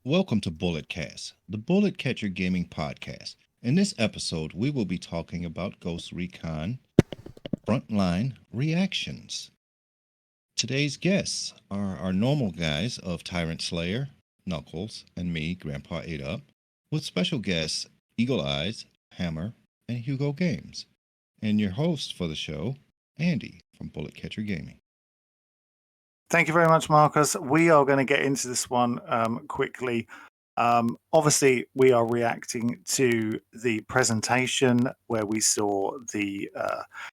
Welcome to Bulletcast, the Bullet Catcher Gaming Podcast. In this episode, we will be talking about Ghost Recon Frontline Reactions. Today's guests are our normal guys of Tyrant Slayer, Knuckles, and me, Grandpa 8 Up, with special guests Eagle Eyes, Hammer, and Hugo Games, and your host for the show, Andy from Bullet Catcher Gaming. Thank you very much, Marcus. We are going to get into this one quickly. Obviously, we are reacting to the presentation where we saw the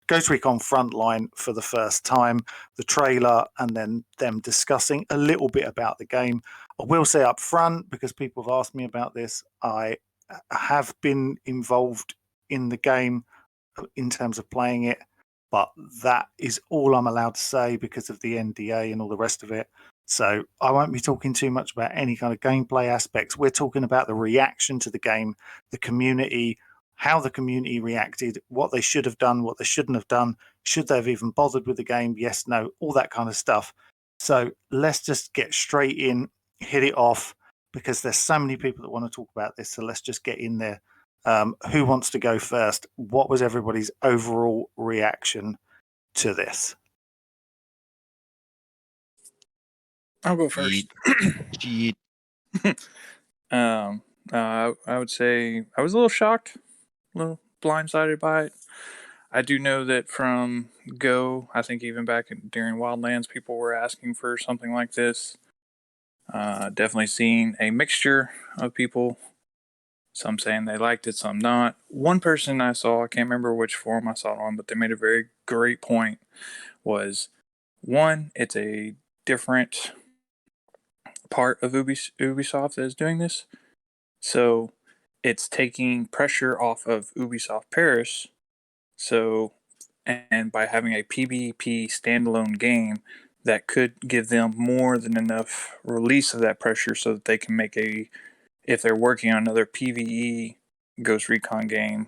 Ghost Recon Frontline for the first time, the trailer, and then them discussing a little bit about the game. I will say up front, because people have asked me about this, I have been involved in the game in terms of playing it, but that is all I'm allowed to say because of the NDA and all the rest of it. So I won't be talking too much about any kind of gameplay aspects. We're talking about the reaction to the game, the community, how the community reacted, what they should have done, what they shouldn't have done, should they have even bothered with the game, yes, no, all that kind of stuff. So let's just get straight in, hit it off, because there's so many people that want to talk about this. So let's just get in there. Who wants to go first? What was everybody's overall reaction to this? I'll go first. Cheat. I would say I was a little shocked, a little blindsided by it. I do know that from Go, I think even back during Wildlands, people were asking for something like this. Definitely seen a mixture of people. Some saying they liked it, some not. One person I saw, I can't remember which forum I saw it on, but they made a very great point, was one, it's a different part of Ubisoft that is doing this. So it's taking pressure off of Ubisoft Paris. So, and by having a PvP standalone game, that could give them more than enough release of that pressure so that they can make if they're working on another PvE Ghost Recon game,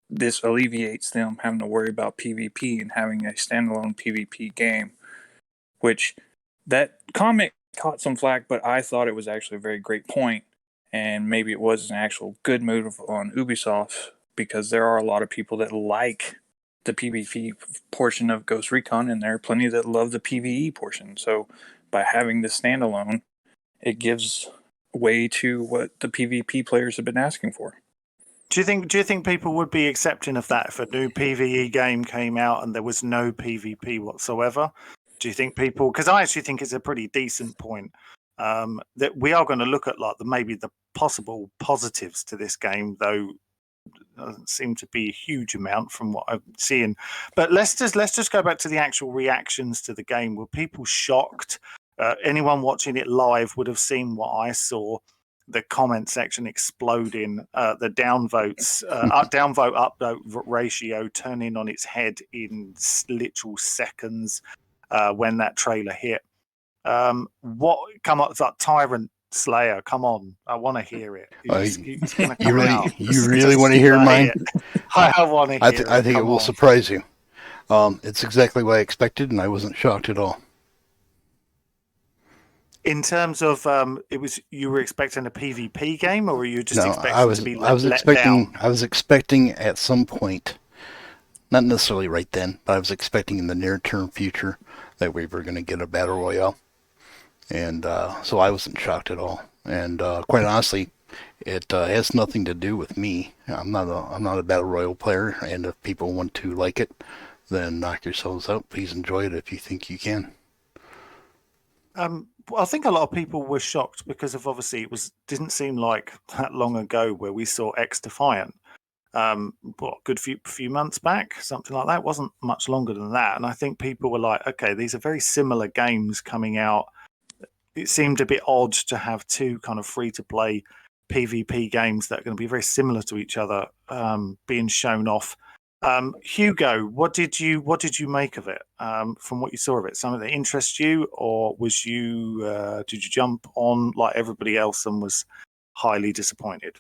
this alleviates them having to worry about PvP and having a standalone PvP game, which that comment caught some flack, but I thought it was actually a very great point, and maybe it was an actual good move on Ubisoft, because there are a lot of people that like the PvP portion of Ghost Recon, and there are plenty that love the PvE portion. So by having this standalone, it gives way to what the PvP players have been asking for. Do you think people would be accepting of that if a new PvE game came out and there was no PvP whatsoever? Do you think people? Because I actually think it's a pretty decent point that we are going to look at, like maybe the possible positives to this game, though doesn't seem to be a huge amount from what I'm seeing. But let's just go back to the actual reactions to the game. Were people shocked? Anyone watching it live would have seen what I saw. The comment section exploding, the downvotes, downvote upvote ratio turning on its head in literal seconds when that trailer hit. What come up? It's like Tyrant Slayer. Come on, I want to hear it. It's gonna come out. You really want to hear mine? I want to hear it. I think it will surprise you. It's exactly what I expected, and I wasn't shocked at all. In terms of, you were expecting a PvP game, or were you just expecting to be let down? I was expecting at some point, not necessarily right then, but I was expecting in the near-term future that we were going to get a battle royale, and so I wasn't shocked at all. And quite honestly, it has nothing to do with me. I'm not a battle royale player, and if people want to like it, then knock yourselves out. Please enjoy it if you think you can. I think a lot of people were shocked because of, obviously, didn't seem like that long ago where we saw X Defiant. Good few months back, something like that. It wasn't much longer than that. And I think people were like, okay, these are very similar games coming out. It seemed a bit odd to have two kind of free-to-play PvP games that are going to be very similar to each other being shown off. Hugo, what did you make of it? From what you saw of it, something that interests you, or did you jump on like everybody else and was highly disappointed?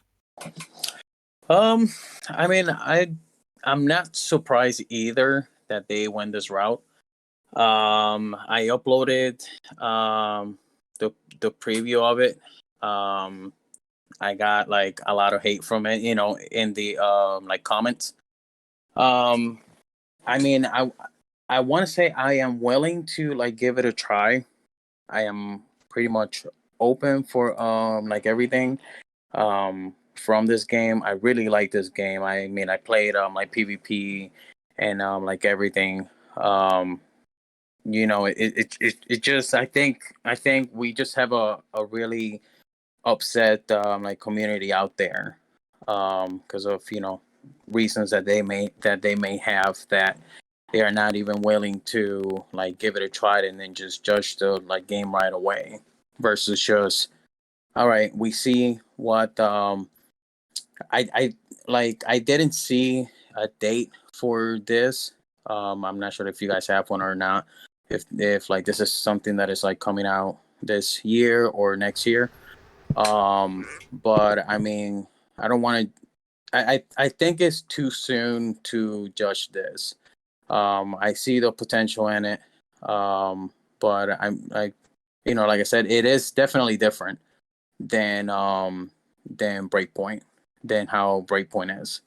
I mean, I'm not surprised either that they went this route. I uploaded the preview of it I got like a lot of hate from it, in the like comments. I mean, I want to say I am willing to like give it a try. I am pretty much open for like everything from this game. I really like this game. I mean, I played like PvP and like everything. It just I think we just have a really upset like community out there because of reasons that they may have, that they are not even willing to like give it a try and then just judge the like game right away, versus just, all right, we see what I didn't see a date for this. I'm not sure if you guys have one or not, if like this is something that is like coming out this year or next year. But I mean, I don't want to. I think it's too soon to judge this. I see the potential in it. But like I said, it is definitely different than Breakpoint, than how Breakpoint is.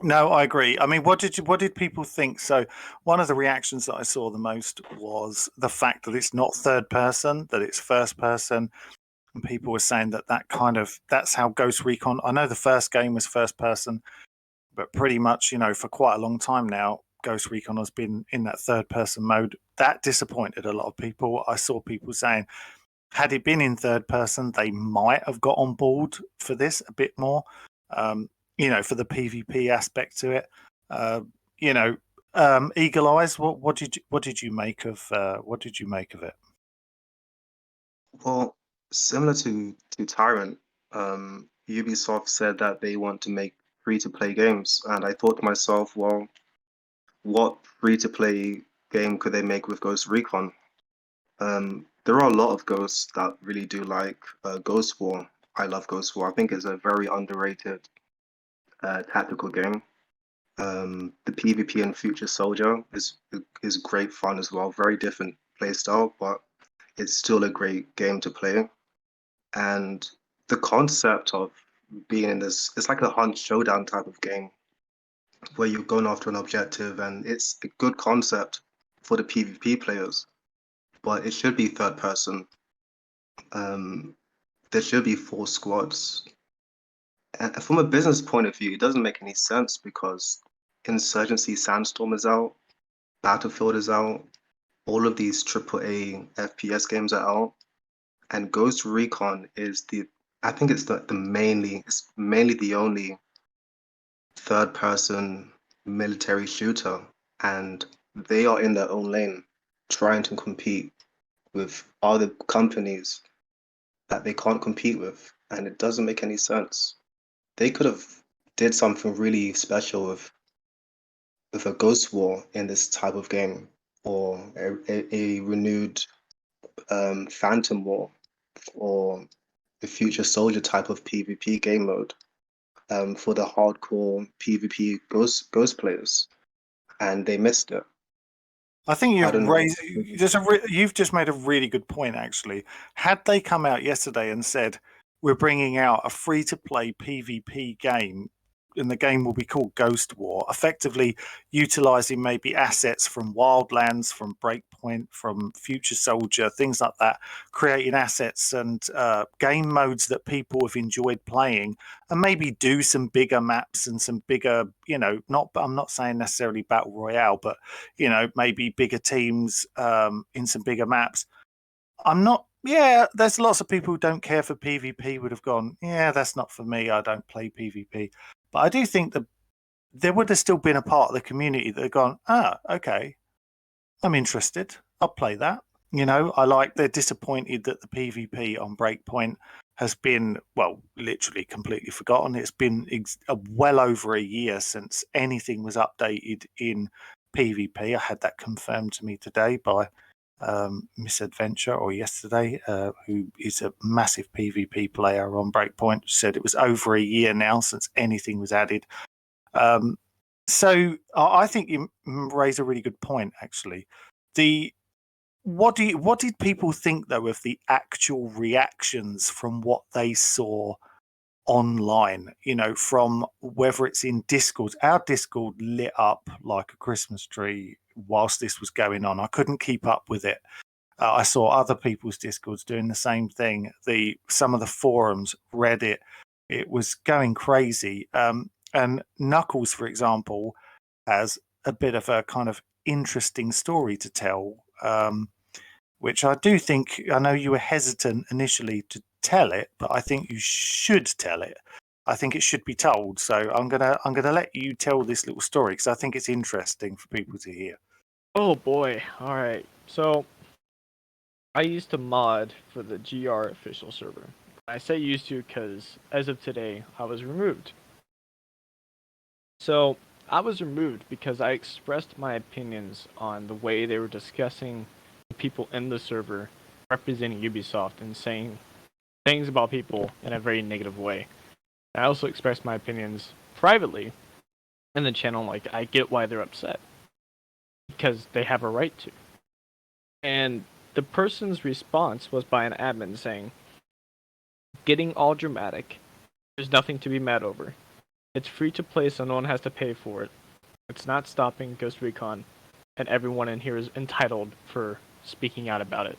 No, I agree. I mean, what did people think? So one of the reactions that I saw the most was the fact that it's not third person, that it's first person. And people were saying that's how Ghost Recon. I know the first game was first person, but pretty much, for quite a long time now, Ghost Recon has been in that third person mode. That disappointed a lot of people. I saw people saying, had it been in third person, they might have got on board for this a bit more. For the PvP aspect to it. Eagle Eyes. What did you make of it? Well, similar to Tyrant, Ubisoft said that they want to make free-to-play games, and I thought to myself, well, what free-to-play game could they make with Ghost Recon? There are a lot of ghosts that really do like Ghost War. I love Ghost War. I think it's a very underrated tactical game. The PvP in Future Soldier is great fun as well. Very different playstyle, but it's still a great game to play. And the concept of being in this, it's like a hunt showdown type of game where you're going after an objective, and it's a good concept for the PvP players, but it should be third person. There should be 4 squads. And from a business point of view, it doesn't make any sense because Insurgency Sandstorm is out, Battlefield is out, all of these AAA FPS games are out, and Ghost Recon is I think it's mainly the only third person military shooter, and they are in their own lane trying to compete with other companies that they can't compete with, and it doesn't make any sense. They could have did something really special with a Ghost War in this type of game, or a renewed Phantom War, or the Future Soldier type of PvP game mode for the hardcore PvP ghost players, and they missed it. I think you've just made a really good point, actually. Had they come out yesterday and said, we're bringing out a free-to-play PvP game, and the game will be called Ghost War, effectively utilizing maybe assets from Wildlands, from Breakpoint, from Future Soldier, things like that, creating assets and game modes that people have enjoyed playing, and maybe do some bigger maps and some bigger, I'm not saying necessarily Battle Royale, but, maybe bigger teams in some bigger maps. There's lots of people who don't care for PvP would have gone, that's not for me, I don't play PvP. But I do think that there would have still been a part of the community that had gone, okay, I'm interested, I'll play that. They're disappointed that the PvP on Breakpoint has been, literally completely forgotten. It's been well over a year since anything was updated in PvP. I had that confirmed to me today by Misadventure, or yesterday, who is a massive PvP player on Breakpoint, said it was over a year now since anything was added. So I think you raise a really good point, actually. what did people think though of the actual reactions from what they saw online? You know, from whether it's in Discord. Our Discord lit up like a Christmas tree whilst this was going on. I couldn't keep up with it. I saw other people's Discords doing the same thing. Some of the forums, Reddit, it was going crazy. And Knuckles, for example, has a bit of a kind of interesting story to tell, which I do think. I know you were hesitant initially to tell it, but I think you should tell it. I think it should be told. So I'm gonna let you tell this little story because I think it's interesting for people to hear. Oh boy. All right. So I used to mod for the GR official server. I say used to because as of today, I was removed. So I was removed because I expressed my opinions on the way they were discussing the people in the server representing Ubisoft and saying things about people in a very negative way. I also expressed my opinions privately in the channel, like I get why they're upset. Because they have a right to. And the person's response was by an admin saying, getting all dramatic, there's nothing to be mad over. It's free to play so no one has to pay for it. It's not stopping Ghost Recon, and everyone in here is entitled for speaking out about it.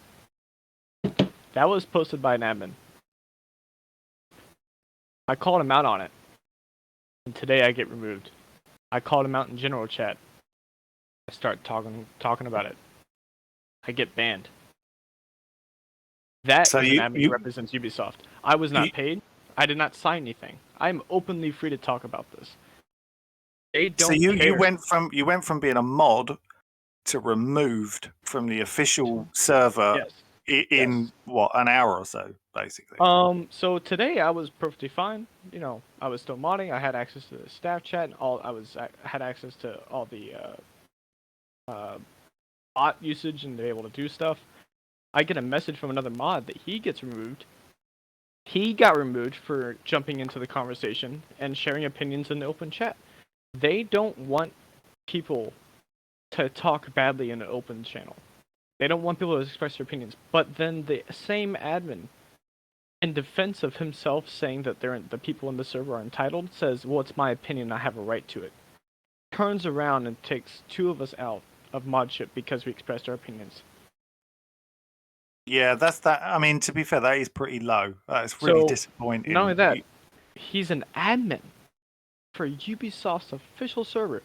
That was posted by an admin. I called him out on it, and today I get removed. I called him out in general chat. I start talking about it. I get banned. That So is you- an admin who represents Ubisoft. I was not paid. I did not sign anything. I am openly free to talk about this. They don't So you care. you went from being a mod to removed from the official server Yes. in Yes. what, an hour or so, basically. So today I was perfectly fine. You know, I was still modding. I had access to the staff chat and I had access to all the bot usage and be able to do stuff. I get a message from another mod that he gets removed. He got removed for jumping into the conversation and sharing opinions in the open chat. They don't want people to talk badly in an open channel. They don't want people to express their opinions. But then the same admin, in defense of himself saying that the people in the server are entitled, says, well, it's my opinion, I have a right to it. Turns around and takes two of us out of modship because we expressed our opinions. Yeah, that's that. I mean, to be fair, that is pretty low. That's really So, disappointing. Not only that, he's an admin for Ubisoft's official server.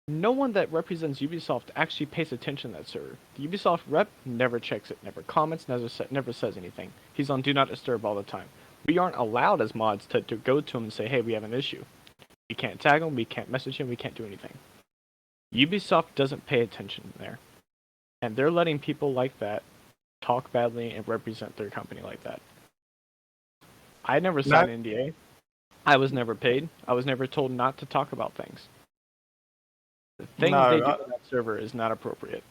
No one that represents Ubisoft actually pays attention to that server. The Ubisoft rep never checks it, never comments, never says anything. He's on Do Not Disturb all the time. We aren't allowed as mods to go to him and say, hey, we have an issue. We can't tag him, we can't message him, we can't do anything. Ubisoft doesn't pay attention there. And they're letting people like that talk badly and represent their company like that. I never signed an NDA. I was never paid. I was never told not to talk about things. The things they do on that server is not appropriate.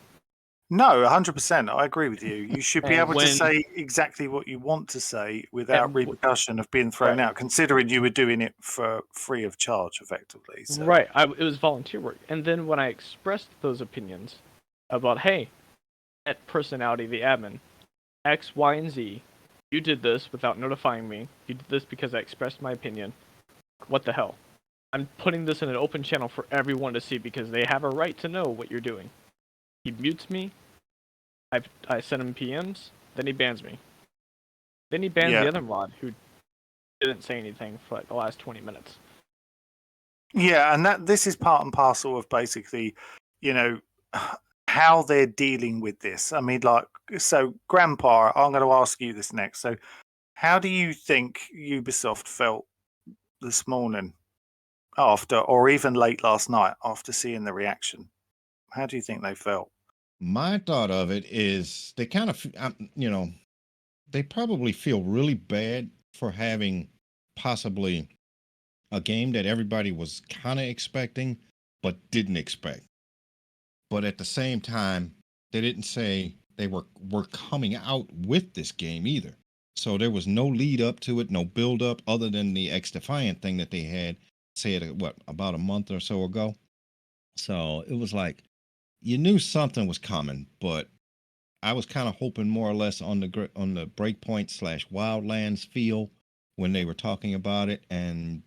No, 100%. I agree with you. You should be And able to when- say exactly what you want to say without And repercussion of being thrown Right. out, considering you were doing it for free of charge, effectively. So. Right, it was volunteer work. And then when I expressed those opinions about, hey, that personality, the admin, X, Y, and Z, you did this without notifying me. You did this because I expressed my opinion. What the hell? I'm putting this in an open channel for everyone to see because they have a right to know what you're doing. He mutes me. I send him PMs. Then he bans me. Then he bans the other mod who didn't say anything for like the last 20 minutes. Yeah, and this is part and parcel of basically, you know, how they're dealing with this. I mean, like, so Grandpa, I'm going to ask you this next. So, how do you think Ubisoft felt this morning after, or even late last night after seeing the reaction? How do you think they felt? My thought of it is they kind of, they probably feel really bad for having possibly a game that everybody was kind of expecting, but didn't expect. But at the same time, they didn't say they were coming out with this game either. So there was no lead up to it, no build up other than the X Defiant thing that they had said, about a month or so ago. So it was like, you knew something was coming, but I was kind of hoping more or less on the Breakpoint / Wildlands feel when they were talking about it, and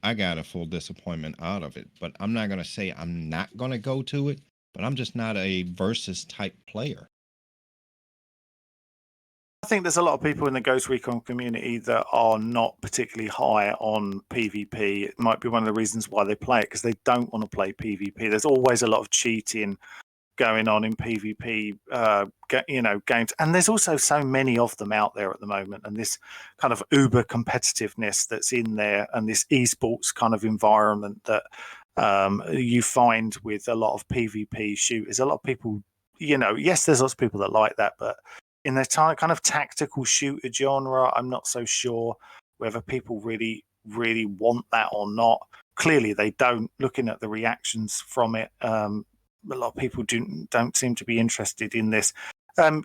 I got a full disappointment out of it. But I'm not gonna say I'm not gonna go to it, but I'm just not a versus type player. I think there's a lot of people in the Ghost Recon community that are not particularly high on PvP. It might be one of the reasons why they play it, because they don't want to play PvP. There's always a lot of cheating going on in PvP, games, and there's also so many of them out there at the moment, and this kind of uber competitiveness that's in there, and this esports kind of environment that you find with a lot of PvP shooters. A lot of people, yes, there's lots of people that like that, but in the kind of tactical shooter genre, I'm not so sure whether people really, really want that or not. Clearly, they don't. Looking at the reactions from it, a lot of people don't seem to be interested in this.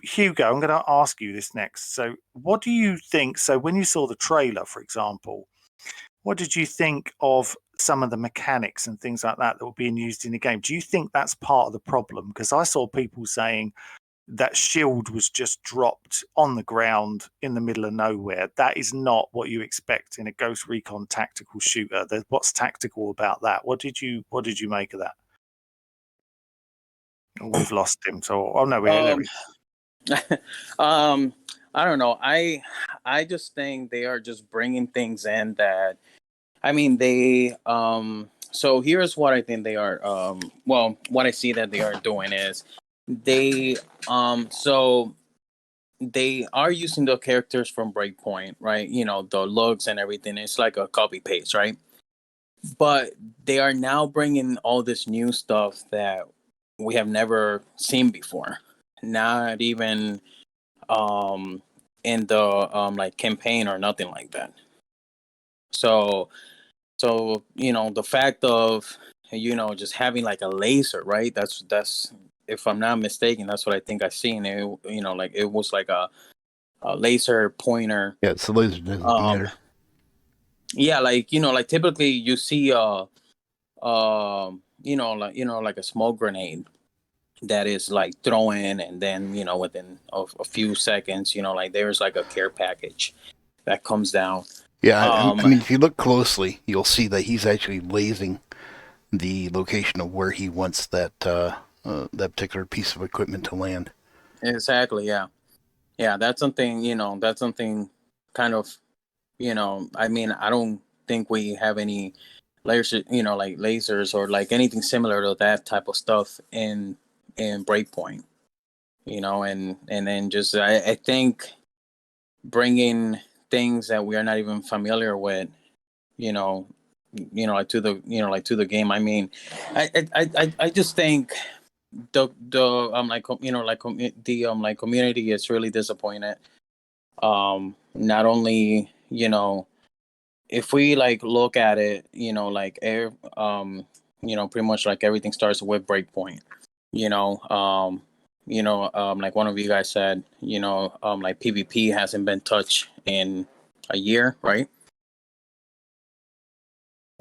Hugo, I'm going to ask you this next. So, what do you think? So, when you saw the trailer, for example, what did you think of some of the mechanics and things like that were being used in the game? Do you think that's part of the problem? Because I saw people saying that shield was just dropped on the ground in the middle of nowhere. That is not what you expect in a Ghost Recon tactical shooter. What's tactical about that? What did you make of that? We've lost him. So, no, there we I don't know. I just think they are just bringing things in that, I mean, they so here's what I think they are what I see that they are doing is they so they are using the characters from Breakpoint, right? The looks and everything. It's like a copy paste, right? But they are now bringing all this new stuff that we have never seen before. Not even in the like campaign or nothing like that. So the fact of just having like a laser, right? That's if I'm not mistaken, that's what I think I've seen. It like it was like a laser pointer. Yeah, it's the laser designator. Yeah, like like typically you see like a smoke grenade that is like throwing, and then within a few seconds like there's like a care package that comes down. Yeah, I mean, if you look closely, you'll see that he's actually lasing the location of where he wants that particular piece of equipment to land. Exactly. Yeah, that's something that's something kind of I mean, I don't think we have any lasers, like lasers or like anything similar to that type of stuff in Breakpoint, and then just I think bringing things that we are not even familiar with, like to the game. I mean, I just think the community is really disappointed. Not only if we like look at it, like pretty much like everything starts with Breakpoint. Like one of you guys said, like PvP hasn't been touched in a year, right?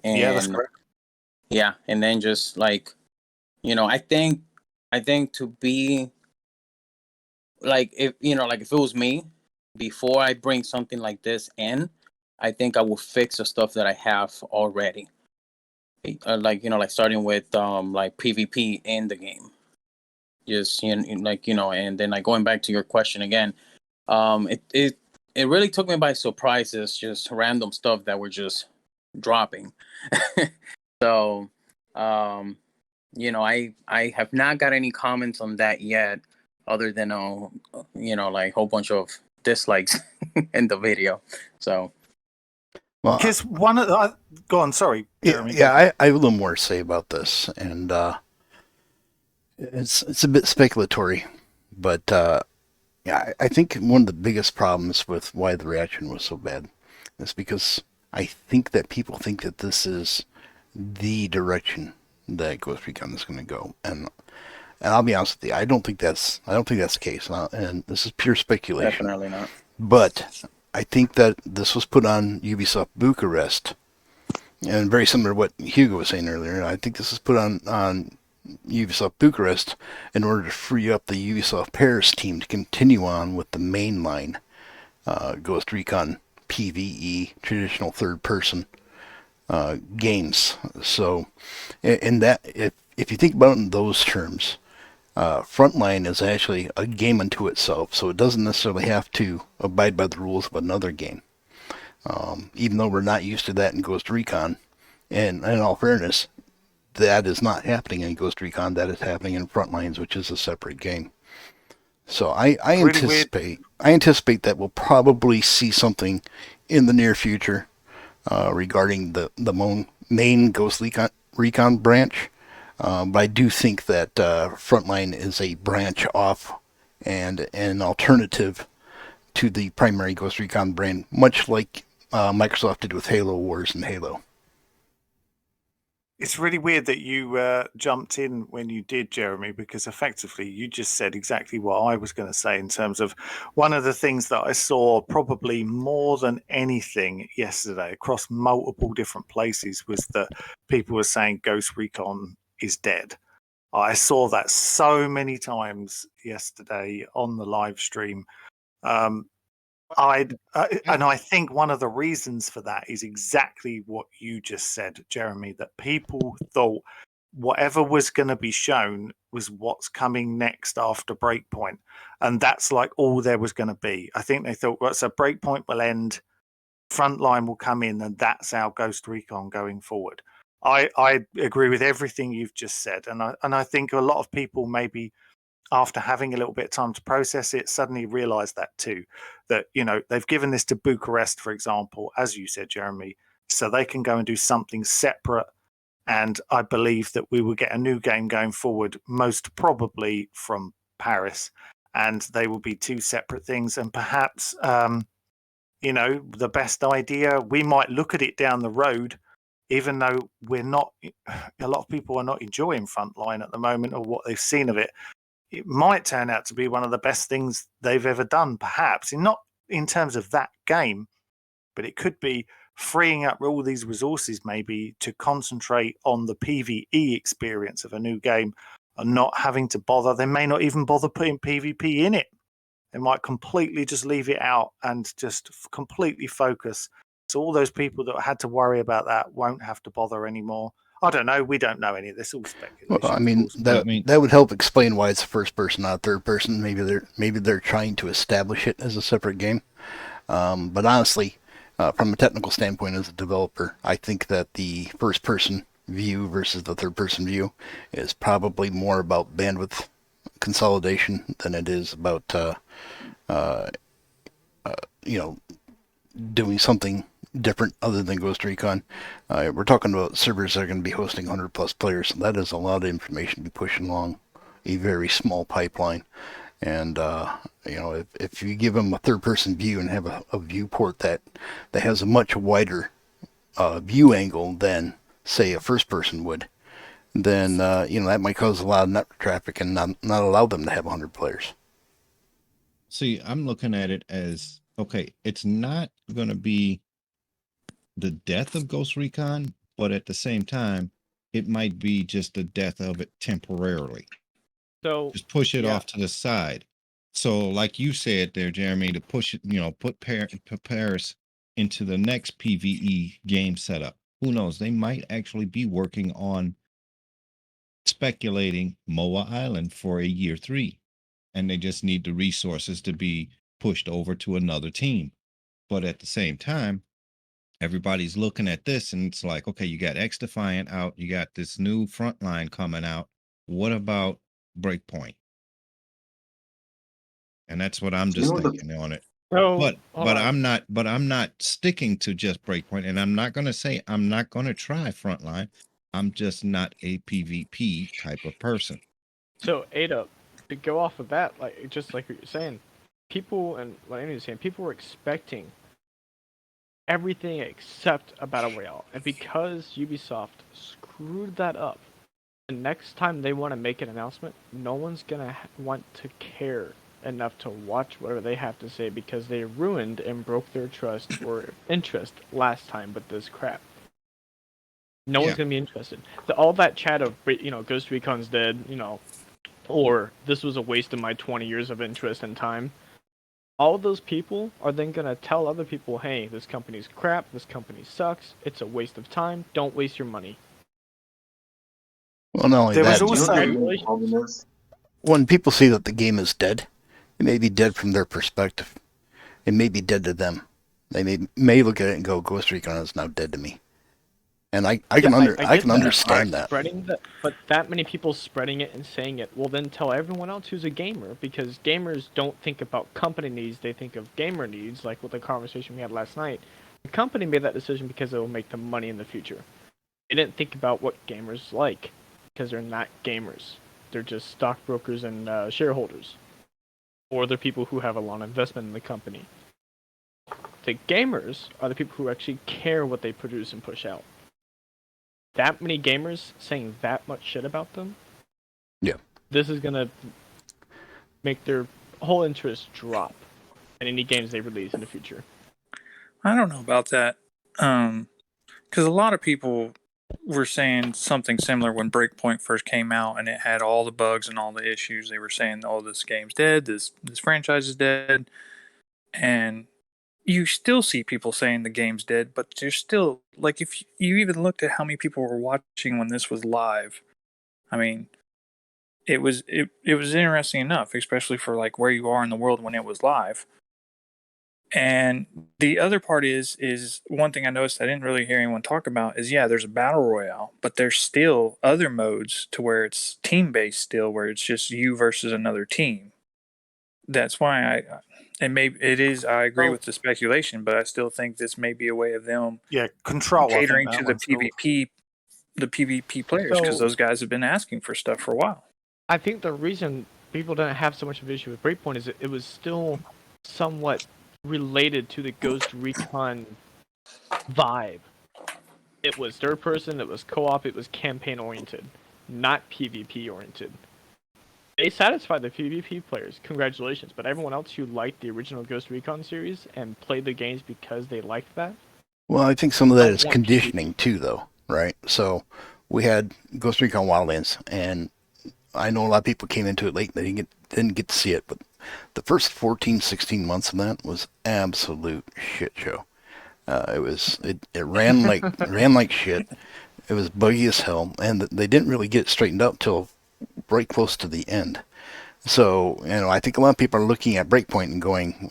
And, yeah, that's correct. Yeah, and then just like, I think to be like if it was me, before I bring something like this in, I think I will fix the stuff that I have already. Like starting with like PvP in the game. Just and then like going back to your question again, it really took me by surprise. It's just random stuff that we're just dropping. So I have not got any comments on that yet, other than like a whole bunch of dislikes in the video. So well, because one of the, go on, sorry, Jeremy. Yeah, I have a little more to say about this, and it's a bit speculatory, but yeah, I think one of the biggest problems with why the reaction was so bad is because I think that people think that this is the direction that Ghost Recon is going to go, and I'll be honest with you, I don't think that's the case, and this is pure speculation. Definitely not. But I think that this was put on Ubisoft Bucharest, and very similar to what Hugo was saying earlier. I think this was put on Ubisoft Bucharest in order to free up the Ubisoft Paris team to continue on with the mainline Ghost Recon PvE traditional third-person games. So, in that, if you think about it in those terms, Frontline is actually a game unto itself, so it doesn't necessarily have to abide by the rules of another game. Even though we're not used to that in Ghost Recon, and in all fairness, that is not happening in Ghost Recon. That is happening in Frontlines, which is a separate game. So I anticipate that we'll probably see something in the near future regarding the main Ghost Recon branch. But I do think that Frontline is a branch off and an alternative to the primary Ghost Recon brand, much like Microsoft did with Halo Wars and Halo. It's really weird that you jumped in when you did, Jeremy, because effectively you just said exactly what I was going to say in terms of one of the things that I saw probably more than anything yesterday across multiple different places was that people were saying Ghost Recon is dead. I saw that so many times yesterday on the live stream. And I think one of the reasons for that is exactly what you just said, Jeremy, that people thought whatever was going to be shown was what's coming next after Breakpoint. And that's like all there was going to be. I think they thought, well, so Breakpoint will end, Frontline will come in, and that's our Ghost Recon going forward. I agree with everything you've just said. And I think a lot of people maybe after having a little bit of time to process it, suddenly realize that too, that, you know, they've given this to Bucharest, for example, as you said, Jeremy, so they can go and do something separate. And I believe that we will get a new game going forward, most probably from Paris, and they will be two separate things. And perhaps, you know, the best idea, we might look at it down the road, even though we're not, a lot of people are not enjoying Frontline at the moment or what they've seen of it. It might turn out to be one of the best things they've ever done, perhaps, not in terms of that game, but it could be freeing up all these resources maybe to concentrate on the PvE experience of a new game and not having to bother. They may not even bother putting PvP in it. They might completely just leave it out and just completely focus. So all those people that had to worry about that won't have to bother anymore. I don't know. We don't know any of this. All speculation. Well, I mean, that would help explain why it's first person, not third person. Maybe they're trying to establish it as a separate game. But honestly, from a technical standpoint, as a developer, I think that the first person view versus the third person view is probably more about bandwidth consolidation than it is about doing something different other than Ghost Recon. We're talking about servers that are going to be hosting 100 plus players. So that is a lot of information to be pushing along a very small pipeline. And if you give them a third-person view and have a viewport that has a much wider view angle than, say, a first-person would, then that might cause a lot of network traffic and not allow them to have 100 players. See, I'm looking at it as, okay, it's not going to be the death of Ghost Recon, but at the same time, it might be just the death of it temporarily. So just push it off to the side. So, like you said there, Jeremy, to push it, put Paris into the next PvE game setup. Who knows? They might actually be working on speculating Moa Island for a year 3, and they just need the resources to be pushed over to another team. But at the same time, everybody's looking at this and it's like, okay, you got X Defiant out, you got this new Frontline coming out. What about Breakpoint? And that's what I'm just thinking on it. But I'm not sticking to just Breakpoint, and I'm not going to say I'm not going to try Frontline. I'm just not a PvP type of person. So Ada, to go off of that, just like what you're saying, people, and what Andy's saying, people were expecting everything except a battle royale, and because Ubisoft screwed that up, the next time they want to make an announcement, no one's gonna want to care enough to watch whatever they have to say because they ruined and broke their trust or interest last time with this crap. No Yeah. one's gonna be interested. All that chat of Ghost Recon's dead, or this was a waste of my 20 years of interest and time. All those people are then gonna tell other people, hey, this company's crap, this company sucks, it's a waste of time, don't waste your money. Well, not only There was that, also- You know what the problem is? when people see that the game is dead, it may be dead from their perspective. It may be dead to them. They may look at it and go, Ghost Recon is now dead to me. And I can get understand that. But that many people spreading it and saying it will then tell everyone else who's a gamer, because gamers don't think about company needs, they think of gamer needs, like with the conversation we had last night. The company made that decision because it will make them money in the future. They didn't think about what gamers like, because they're not gamers. They're just stockbrokers and shareholders. Or they're people who have a long investment in the company. The gamers are the people who actually care what they produce and push out. That many gamers saying that much shit about them, Yeah. this is gonna make their whole interest drop in any games they release in the future. I don't know about that, because a lot of people were saying something similar when Breakpoint first came out, and it had all the bugs and all the issues. They were saying, "Oh, this game's dead. This franchise is dead," and you still see people saying the game's dead, but you're still, like, if you even looked at how many people were watching when this was live, I mean, it was interesting enough, especially for like where you are in the world when it was live. And the other part is one thing I noticed I didn't really hear anyone talk about is, yeah, there's a battle royale, but there's still other modes to where it's team based still, where it's just you versus another team. That's why I agree with the speculation, but I still think this may be a way of them control catering I think to the PvP players, because those guys have been asking for stuff for a while. I think the reason people didn't have so much of an issue with Breakpoint is it was still somewhat related to the Ghost Recon vibe. It was third person, it was co-op, it was campaign oriented, not PvP oriented. They satisfied the PvP players, congratulations, but everyone else who liked the original Ghost Recon series and played the games because they liked that. Well, I think some of that is conditioning too, though, right? So we had Ghost Recon Wildlands, and I know a lot of people came into it late and they didn't get to see it, but the first 14, 16 months of that was absolute shit show. It ran like shit. It was buggy as hell, and they didn't really get it straightened up till right close to the end. So, I think a lot of people are looking at Breakpoint and going,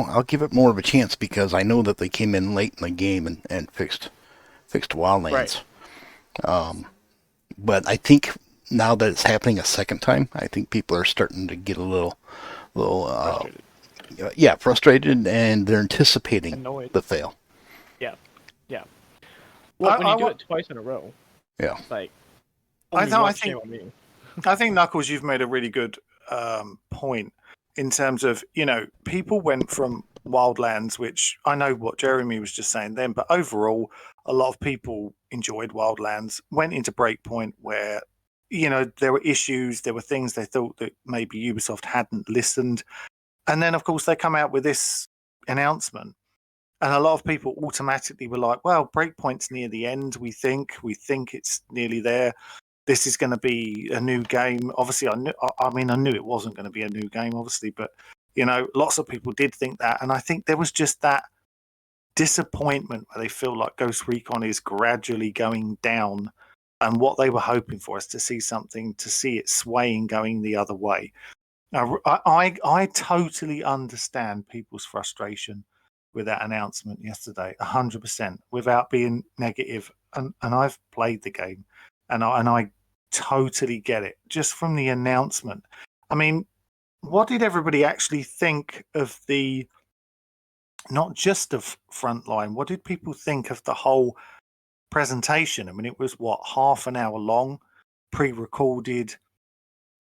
I'll give it more of a chance because I know that they came in late in the game and fixed Wildlands. Right. But I think now that it's happening a second time, I think people are starting to get a little frustrated, and they're anticipating the fail. Yeah. Well, when you do it twice in a row. Yeah. Like, I think, Knuckles, you've made a really good point in terms of, people went from Wildlands, which I know what Jeremy was just saying then, but overall, a lot of people enjoyed Wildlands, went into Breakpoint where, there were issues, there were things they thought that maybe Ubisoft hadn't listened. And then, of course, they come out with this announcement. And a lot of people automatically were like, well, Breakpoint's near the end, we think it's nearly there. This is going to be a new game. Obviously, I knew it wasn't going to be a new game, obviously, but, lots of people did think that. And I think there was just that disappointment where they feel like Ghost Recon is gradually going down. And what they were hoping for is to see it swaying, going the other way. Now, I totally understand people's frustration with that announcement yesterday, 100%, without being negative. And I've played the game, and I totally get it. Just from the announcement, I mean, what did everybody actually think of not just of Frontline? What did people think of the whole presentation? I mean, it was half an hour long, pre-recorded.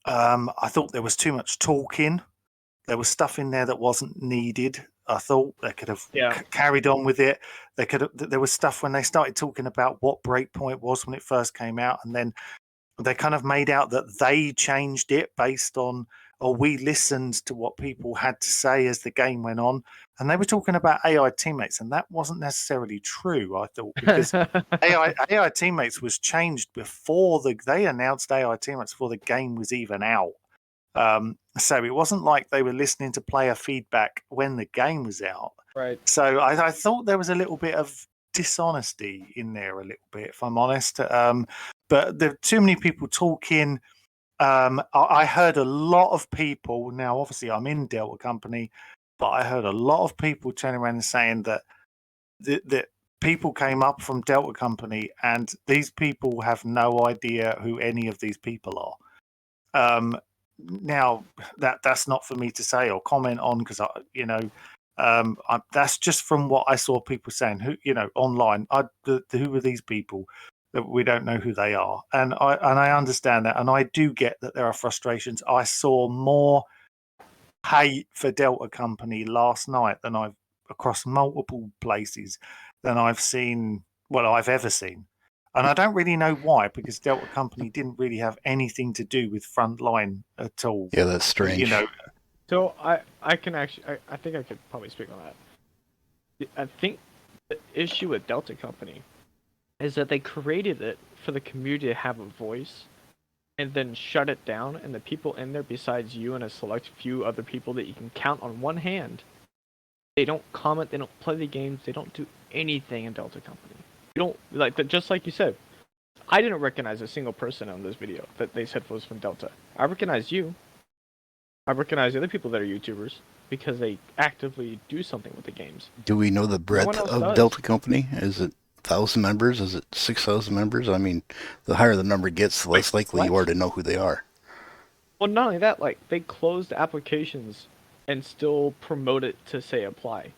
I thought there was too much talking. There was stuff in there that wasn't needed. I thought they could have carried on with it. There was stuff when they started talking about what Breakpoint was when it first came out, and then they kind of made out that they changed it based on or we listened to what people had to say as the game went on. And they were talking about AI teammates, and that wasn't necessarily true, I thought, because AI teammates was changed before they announced AI teammates before the game was even out. So it wasn't like they were listening to player feedback when the game was out. Right. So I thought there was a little bit of dishonesty in there, a little bit, if I'm honest. But there are too many people talking. I heard a lot of people. Now, obviously, I'm in Delta Company, but I heard a lot of people turning around and saying that that people came up from Delta Company, and these people have no idea who any of these people are. Now, that's not for me to say or comment on, because that's just from what I saw people saying. Who online? Who are these people? That we don't know who they are, and I understand that, and I do get that there are frustrations. I saw more hate for Delta Company last night than I've across multiple places than I've ever seen. And I don't really know why, because Delta Company didn't really have anything to do with Frontline at all. Yeah, that's strange. So I can actually, I think I could probably speak on that. I think the issue with Delta Company is that they created it for the community to have a voice, and then shut it down, and the people in there besides you and a select few other people that you can count on one hand, they don't comment, they don't play the games, they don't do anything in Delta Company. You don't just like you said. I didn't recognize a single person on this video that they said was from Delta. I recognized you. I recognize the other people that are YouTubers because they actively do something with the games. Do we know the breadth of Delta Company? Is it 1,000 members? Is it 6,000 members? I mean, the higher the number gets, the less likely you are to know who they are. Well, not only that, they closed applications and still promote it to say apply.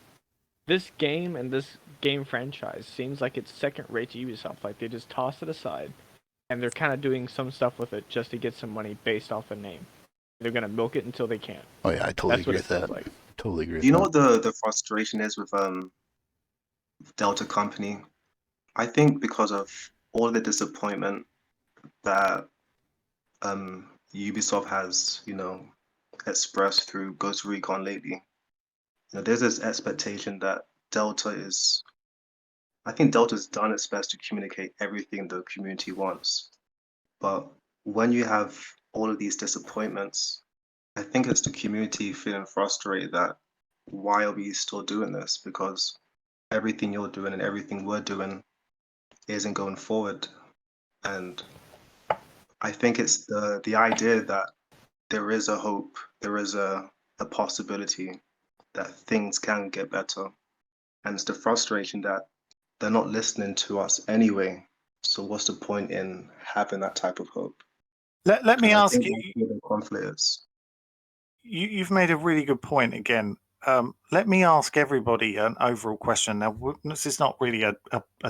This game and this game franchise seems like it's second rate to Ubisoft. Like, they just tossed it aside, and they're kind of doing some stuff with it just to get some money based off a name. They're going to milk it until they can't. Oh yeah, I totally agree with that. Totally agree with that. You know what the frustration is with Delta Company? I think because of all the disappointment that Ubisoft has, expressed through Ghost Recon lately. There's this expectation that I think Delta's done its best to communicate everything the community wants. But when you have all of these disappointments, I think it's the community feeling frustrated that why are we still doing this? Because everything you're doing and everything we're doing isn't going forward. And I think it's the idea that there is a hope, there is a possibility that things can get better. And it's the frustration that they're not listening to us anyway. So what's the point in having that type of hope? Let me ask you. The conflict is. You've made a really good point again. Let me ask everybody an overall question. Now, this is not really a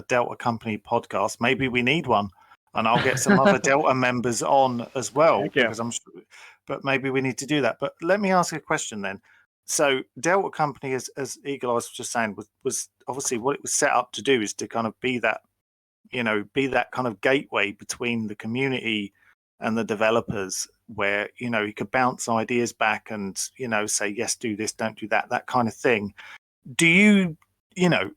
Delta Company podcast. Maybe we need one, and I'll get some other Delta members on as well, because I'm sure. But maybe we need to do that. But let me ask a question then. So Delta Company, as Eagle Eyes was just saying, was obviously what it was set up to do is to kind of be that kind of gateway between the community and the developers, where you could bounce ideas back and say yes, do this, don't do that, that kind of thing. Do you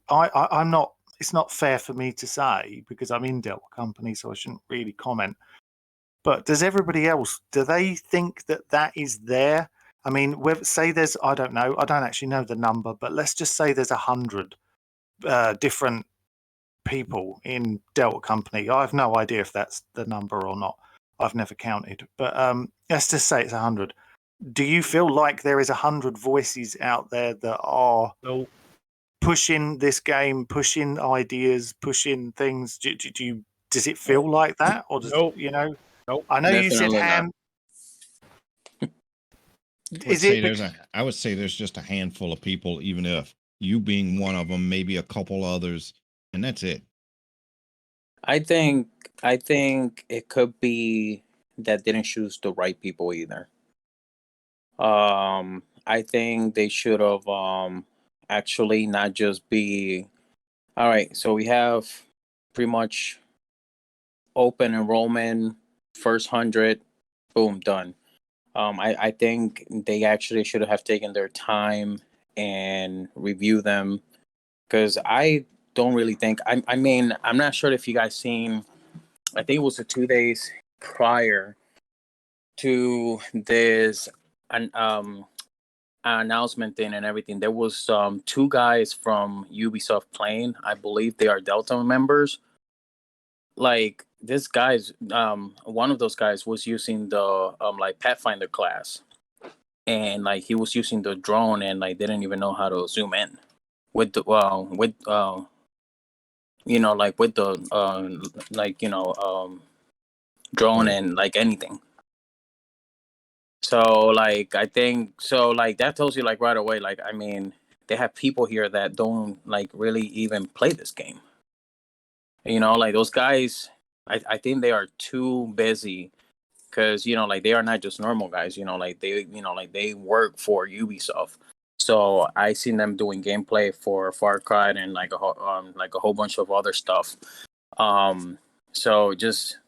I'm not, it's not fair for me to say because I'm in Delta Company, so I shouldn't really comment, but does everybody else, do they think that is there? I mean, say there's, I don't know, I don't actually know the number, but let's just say there's 100 different people in Delta Company. I have no idea if that's the number or not. I've never counted, but let's just say it's 100. Do you feel like there is 100 voices out there that are pushing this game, pushing ideas, pushing things? Does it feel like that, or does Nope. I know you said Definitely I would say there's just a handful of people, even if you being one of them, maybe a couple others, and that's it. I think it could be that didn't choose the right people either. I think they should have actually not just be all right. So we have pretty much open enrollment, first 100, boom, done. I think they actually should have taken their time and review them, because I don't really think. I mean, I'm not sure if you guys seen. I think it was the 2 days prior to this announcement thing and everything. There was two guys from Ubisoft playing. I believe they are Delta members. Like this guy's one of those guys was using the like Pathfinder class, and like he was using the drone and like didn't even know how to zoom in with the you know, like with the like you know drone and like anything. So like I think so like that tells you like right away, like I mean they have people here that don't like really even play this game. You know, like those guys, I think they are too busy, because you know like they are not just normal guys. You know, like they work for Ubisoft. So I seen them doing gameplay for Far Cry and like a whole bunch of other stuff. So just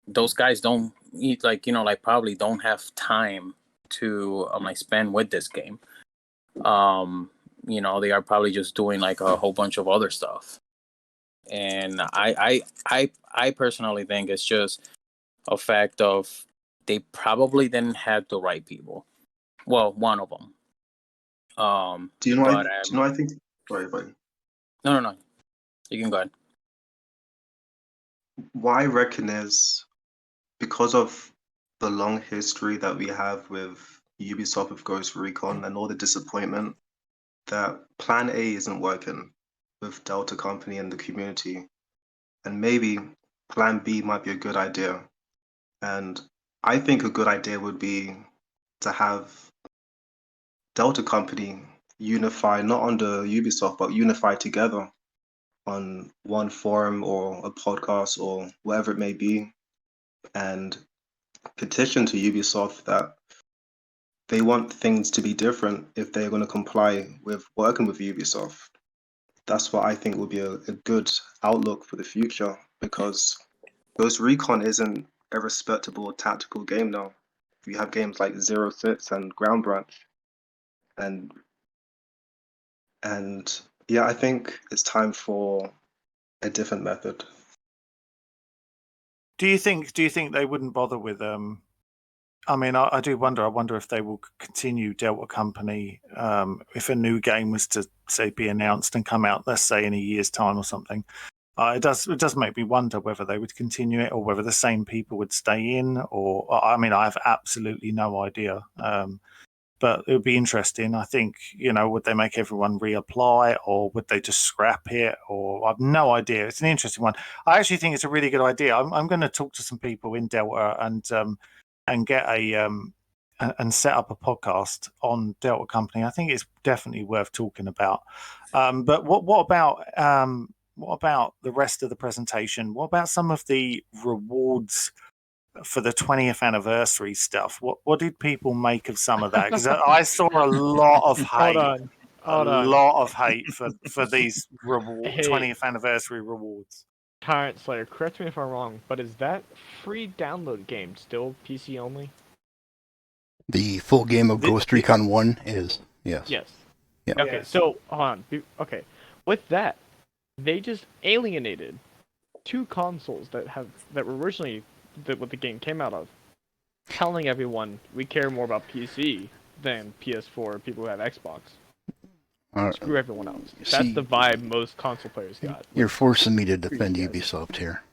those guys don't eat, like you know, like probably don't have time to like spend with this game. You know, they are probably just doing like a whole bunch of other stuff. And I personally think it's just a fact of they probably didn't have the right people. Well, one of them. Do you know? But, Do you know? I think. Sorry, buddy. No. You can go ahead. Why I reckon is because of the long history that we have with Ubisoft with Ghost Recon and all the disappointment that Plan A isn't working with Delta Company and the community, and maybe Plan B might be a good idea. And I think a good idea would be to have Delta Company unify, not under Ubisoft, but unify together on one forum or a podcast or whatever it may be, and petition to Ubisoft that they want things to be different if they're going to comply with working with Ubisoft. That's what I think would be a good outlook for the future, because Ghost Recon isn't a respectable tactical game now. You have games like 06 and Ground Branch, and yeah, I think it's time for a different method. Do you think they wouldn't bother with I mean, I do wonder. I wonder if they will continue Delta Company if a new game was to say be announced and come out, let's say in a year's time or something. It does make me wonder whether they would continue it or whether the same people would stay in. Or I mean, I have absolutely no idea. But it would be interesting. I think, you know, would they make everyone reapply, or would they just scrap it? Or I've no idea. It's an interesting one. I actually think it's a really good idea. I'm going to talk to some people in Delta and get and set up a podcast on Delta Company. I think it's definitely worth talking about. But what about the rest of the presentation? What about some of the rewards for the 20th anniversary stuff? What did people make of some of that? Because I saw a lot of hate. Hold on. Lot of hate for these 20th anniversary rewards. Tyrant Slayer, correct me if I'm wrong, but is that free download game still PC only? The full game of Ghost Recon 1 is, yes. Yes. Yeah. Okay, so hold on. Okay, with that, they just alienated two consoles that were originally what the game came out of, telling everyone we care more about PC than PS4 people who have Xbox. Screw everyone else. That's the vibe most console players got. You're forcing me to defend Ubisoft here.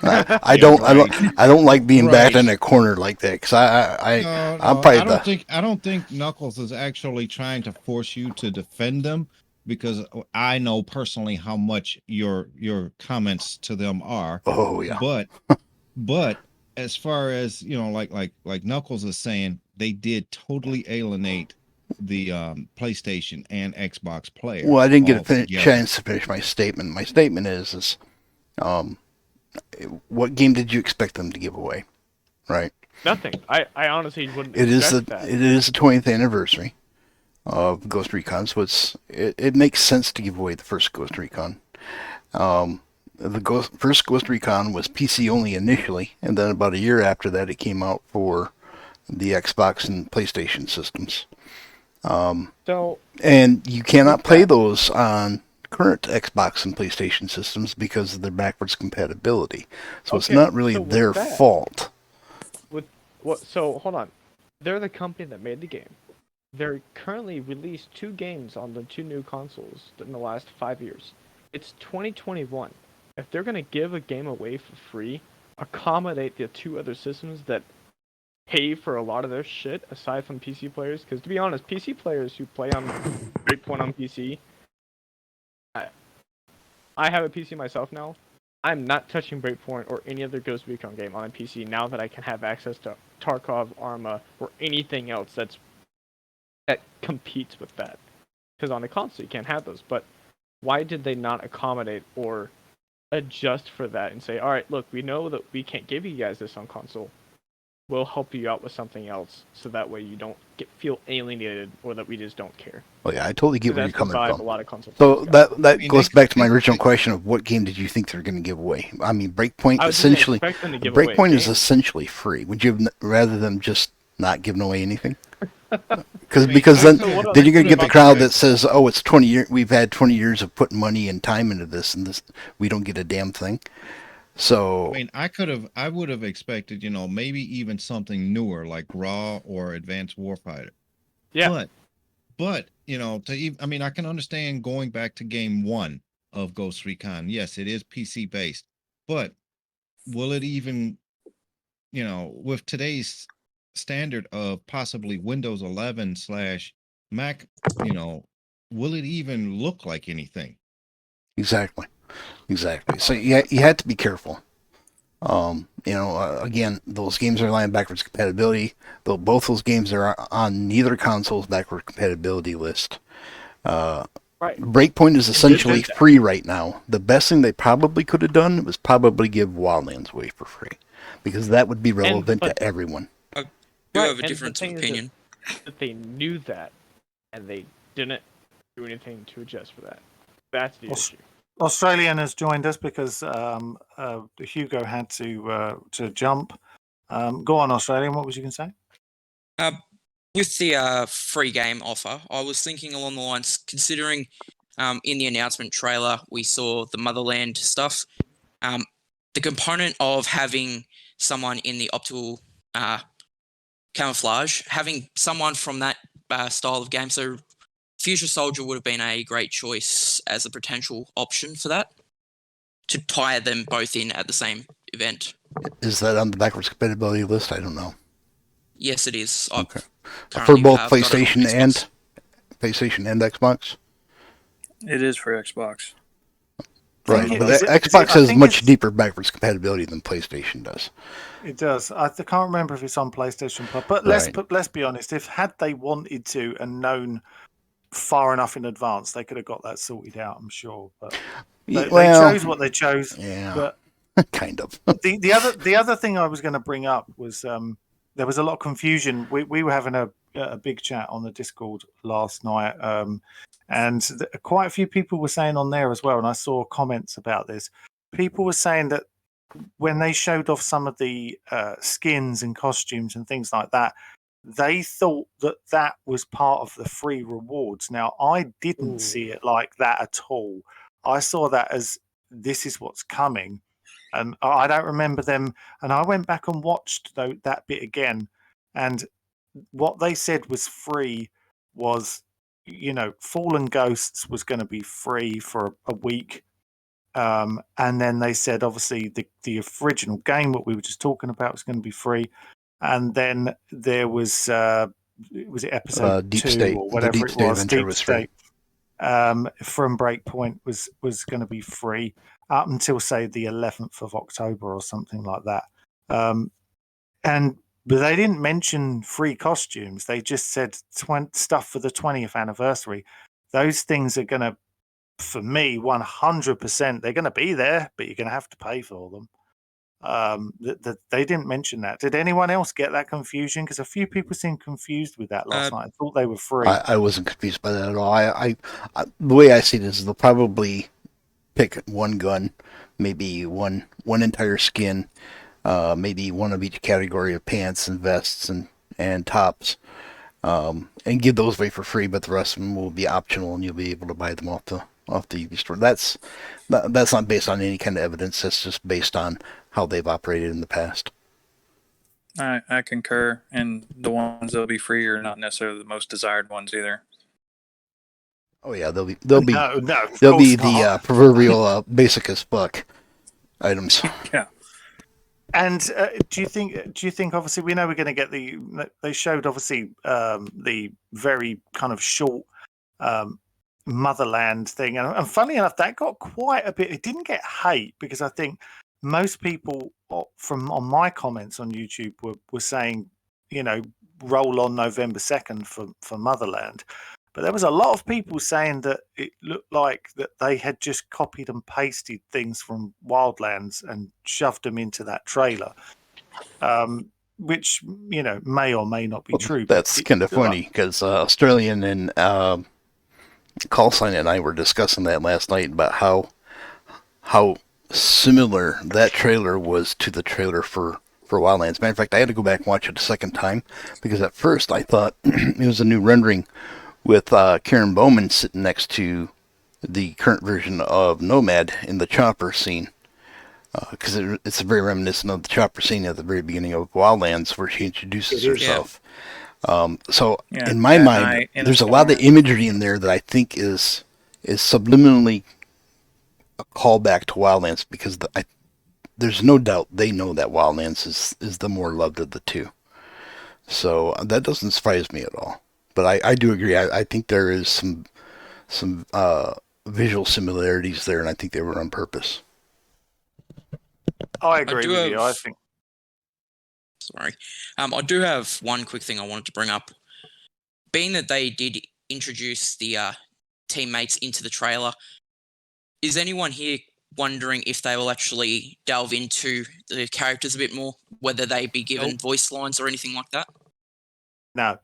I don't like being backed in a corner like that, because I'm probably I don't think Knuckles is actually trying to force you to defend them, because I know personally how much your comments to them are. Oh yeah. But as far as, you know, like Knuckles is saying, they did totally alienate the PlayStation and Xbox player. Well, I didn't get a chance to finish my statement. My statement is what game did you expect them to give away, right? Nothing. I honestly wouldn't expect that. It is the 20th anniversary of Ghost Recon, so it makes sense to give away the first Ghost Recon. the first Ghost Recon was PC only initially, and then about a year after that, it came out for the Xbox and PlayStation systems. So, And you cannot with play that- those on current Xbox and PlayStation systems because of their backwards compatibility. So it's Okay, not really so with their that- fault. So hold on. They're the company that made the game. They're currently released 2 games on the 2 new consoles in the last 5 years. It's 2021. If they're gonna give a game away for free, accommodate the 2 other systems that pay for a lot of their shit aside from PC players. Because to be honest, PC players who play on Breakpoint on PC, I have a PC myself now. I'm not touching Breakpoint or any other Ghost Recon game on a PC now that I can have access to Tarkov, Arma, or anything else that competes with that. Because on a console you can't have those. But why did they not accommodate or adjust for that and say, all right, look, we know that we can't give you guys this on console. We'll help you out with something else, so that way you don't feel alienated or that we just don't care. Well, yeah, I totally get where you're That's the coming vibe a from. lot of console So players got. that mean, goes they- back to my they- original question of what game did you think they were going to give away? I mean, Breakpoint I didn't essentially. expect them to give away a Breakpoint is game. essentially free. Would you have rather them just not giving away anything? I mean, Because I then thought- then you're gonna I get the thought crowd about that says, "Oh, it's 20 years. We've had 20 years of putting money and time into this, and this we don't get a damn thing." So I mean, I would have expected, maybe even something newer like Raw or Advanced Warfighter. Yeah. But I mean, I can understand going back to game 1 of Ghost Recon. Yes, it is PC based, but will it even, with today's standard of possibly Windows 11 / Mac, will it even look like anything? exactly. So you had to be careful. Again, those games are relying on backwards compatibility. Though both those games are on neither console's backward compatibility list. Right. Breakpoint is essentially did that. free right now. The best thing they probably could have done was probably give Wildlands away for free, because that would be relevant but- to everyone. Do Right, have a and the difference of thing is that- opinion. That they knew that, and they didn't do anything to adjust for that. That's the Well, issue. Australian has joined us because Hugo had to jump. Go on, Australian. What was you going to say? With the free game offer, I was thinking along the lines, considering in the announcement trailer we saw the Motherland stuff, the component of having someone in the optical camouflage, having someone from that style of game, so Future Soldier would have been a great choice as a potential option for that, to tie them both in at the same event. Is that on the backwards compatibility list? I don't know. Yes, it is. Okay. For Currently both have got it on PlayStation Xbox. and Xbox. It is for Xbox. Right, think but it- is it- is Xbox it- I has think much it's- deeper backwards compatibility than PlayStation does. It does. I can't remember if it's on PlayStation Plus, but Right. let's be honest. If had they wanted to and known far enough in advance, they could have got that sorted out. I'm sure, but they chose what they chose. yeah, But kind of. the other thing I was going to bring up was there was a lot of confusion. We were having a big chat on the Discord last night, and quite a few people were saying on there as well. And I saw comments about this. People were saying that when they showed off some of the skins and costumes and things like that, they thought that was part of the free rewards. Now, I didn't see it like that at all. I saw that as this is what's coming. And I don't remember them. And I went back and watched that bit again. And what they said was free was, Fallen Ghosts was going to be free for a week. And then they said, obviously, the original game, what we were just talking about, was going to be free. And then there was it episode Deep 2 State. or The whatever Deep it State was? Adventure Deep was free. State from Breakpoint was going to be free up until, say, the 11th of October or something like that. But they didn't mention free costumes. They just said stuff for the 20th anniversary. Those things are going to, for me, 100%, they're going to be there, but you're going to have to pay for them. They didn't mention that. Did anyone else get that confusion? Because a few people seemed confused with that last night. I thought they were free. I wasn't confused by that at all. I the way I see it is they'll probably pick one gun, maybe one entire skin, maybe one of each category of pants and vests and tops, and give those away for free, but the rest of them will be optional, and you'll be able to buy them off the UB store. That's not based on any kind of evidence. That's just based on how they've operated in the past. I concur, and the ones that'll be free are not necessarily the most desired ones either. Oh yeah, they'll be No, of they'll be course not. the proverbial basic as fuck items. Yeah. And do you think obviously we know we're going to get they showed obviously the very kind of short Motherland thing, and funnily enough, that got quite a bit. It didn't get hate because I think most people on my comments on YouTube were saying, roll on November 2nd for Motherland. But there was a lot of people saying that it looked like that they had just copied and pasted things from Wildlands and shoved them into that trailer, which may or may not be true. That's kind of funny because Australian and Callsign and I were discussing that last night about how similar that trailer was to the trailer for Wildlands. Matter of fact, I had to go back and watch it a second time because at first I thought it was a new rendering with Karen Bowman sitting next to the current version of Nomad in the chopper scene. Because it's very reminiscent of the chopper scene at the very beginning of Wildlands where she introduces herself. In my mind, there's a lot of imagery in there that I think is subliminally a callback to Wildlands because there's no doubt they know that Wildlands is the more loved of the two. So that doesn't surprise me at all. But I do agree. I think there is some visual similarities there, and I think they were on purpose. I agree with you. I think. Sorry, I do have one quick thing I wanted to bring up. Being that they did introduce the teammates into the trailer, is anyone here wondering if they will actually delve into the characters a bit more, whether they be given voice lines or anything like that? No.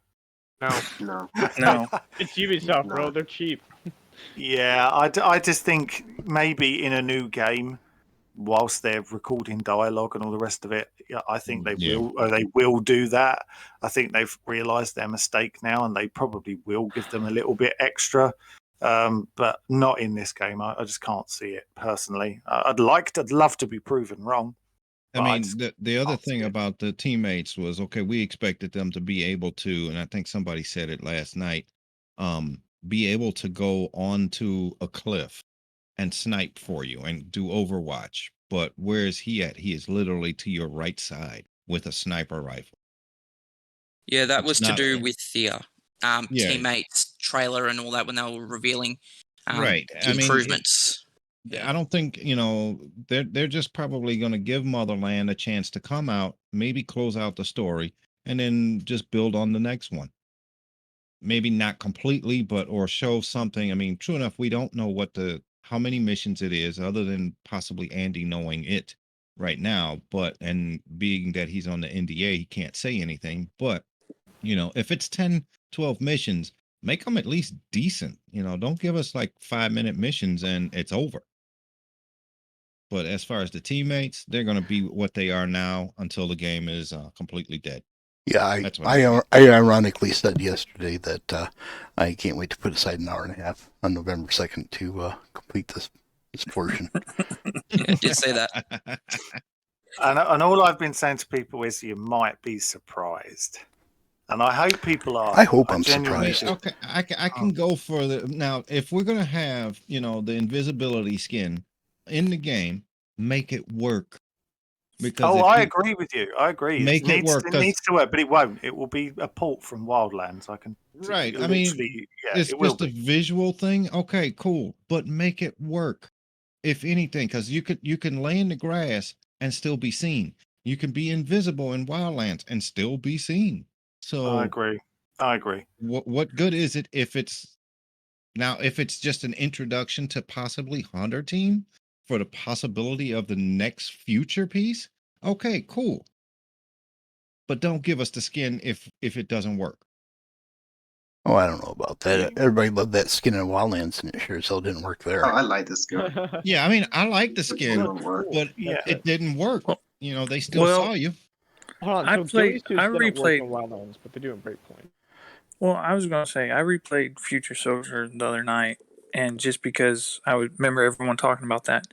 No. It's Ubisoft, bro. They're cheap. Yeah, I just think maybe in a new game, whilst they're recording dialogue and all the rest of it, I think they will do that. I think they've realised their mistake now, and they probably will give them a little bit extra, but not in this game. I just can't see it personally. I'd love to be proven wrong. I mean, the other thing about the teammates was, okay, we expected them to be able to, and I think somebody said it last night, be able to go onto a cliff and snipe for you and do Overwatch. But where is he at? He is literally to your right side with a sniper rifle. Yeah, that was to do with the teammates trailer and all that when they were revealing improvements. I don't think, they're just probably going to give Motherland a chance to come out, maybe close out the story, and then just build on the next one. Maybe not completely, or show something. I mean, true enough, we don't know how many missions it is, other than possibly Andy knowing it right now. And being that he's on the NDA, he can't say anything. But, if it's 10, 12 missions, make them at least decent. Don't give us like 5-minute missions and it's over. But as far as the teammates, they're going to be what they are now until the game is completely dead. Yeah, I ironically said yesterday that I can't wait to put aside an hour and a half on November 2nd to complete this portion. Yeah, I did say that. And all I've been saying to people is you might be surprised. And I hope people are. I hope I'm surprised. Okay, I can go for now. If we're going to have, the invisibility skin in the game, make it work. Because I agree with you. I agree. Make it work. It needs to work, but it won't. It will be a port from Wildlands. I can. Right. I mean, it's just a visual thing. Okay, cool. But make it work. If anything, because you can lay in the grass and still be seen. You can be invisible in Wildlands and still be seen. So I agree. What good is it if it's just an introduction to possibly Hunter Team for the possibility of the next future piece? Okay, cool. But don't give us the skin if it doesn't work. Oh, I don't know about that. Everybody loved that skin in Wildlands, and it sure as hell didn't work there. Oh, I like this guy. Yeah, I mean, I like the It skin, didn't work. but Yeah. it didn't work. Well- You know, they still well, saw you. Hold on, I so played- ghillies do I still don't work replayed- in Wildlands, but they do in Breakpoint. Well, I was going to say, I replayed Future Soldier the other night, and just because I would remember everyone talking about that,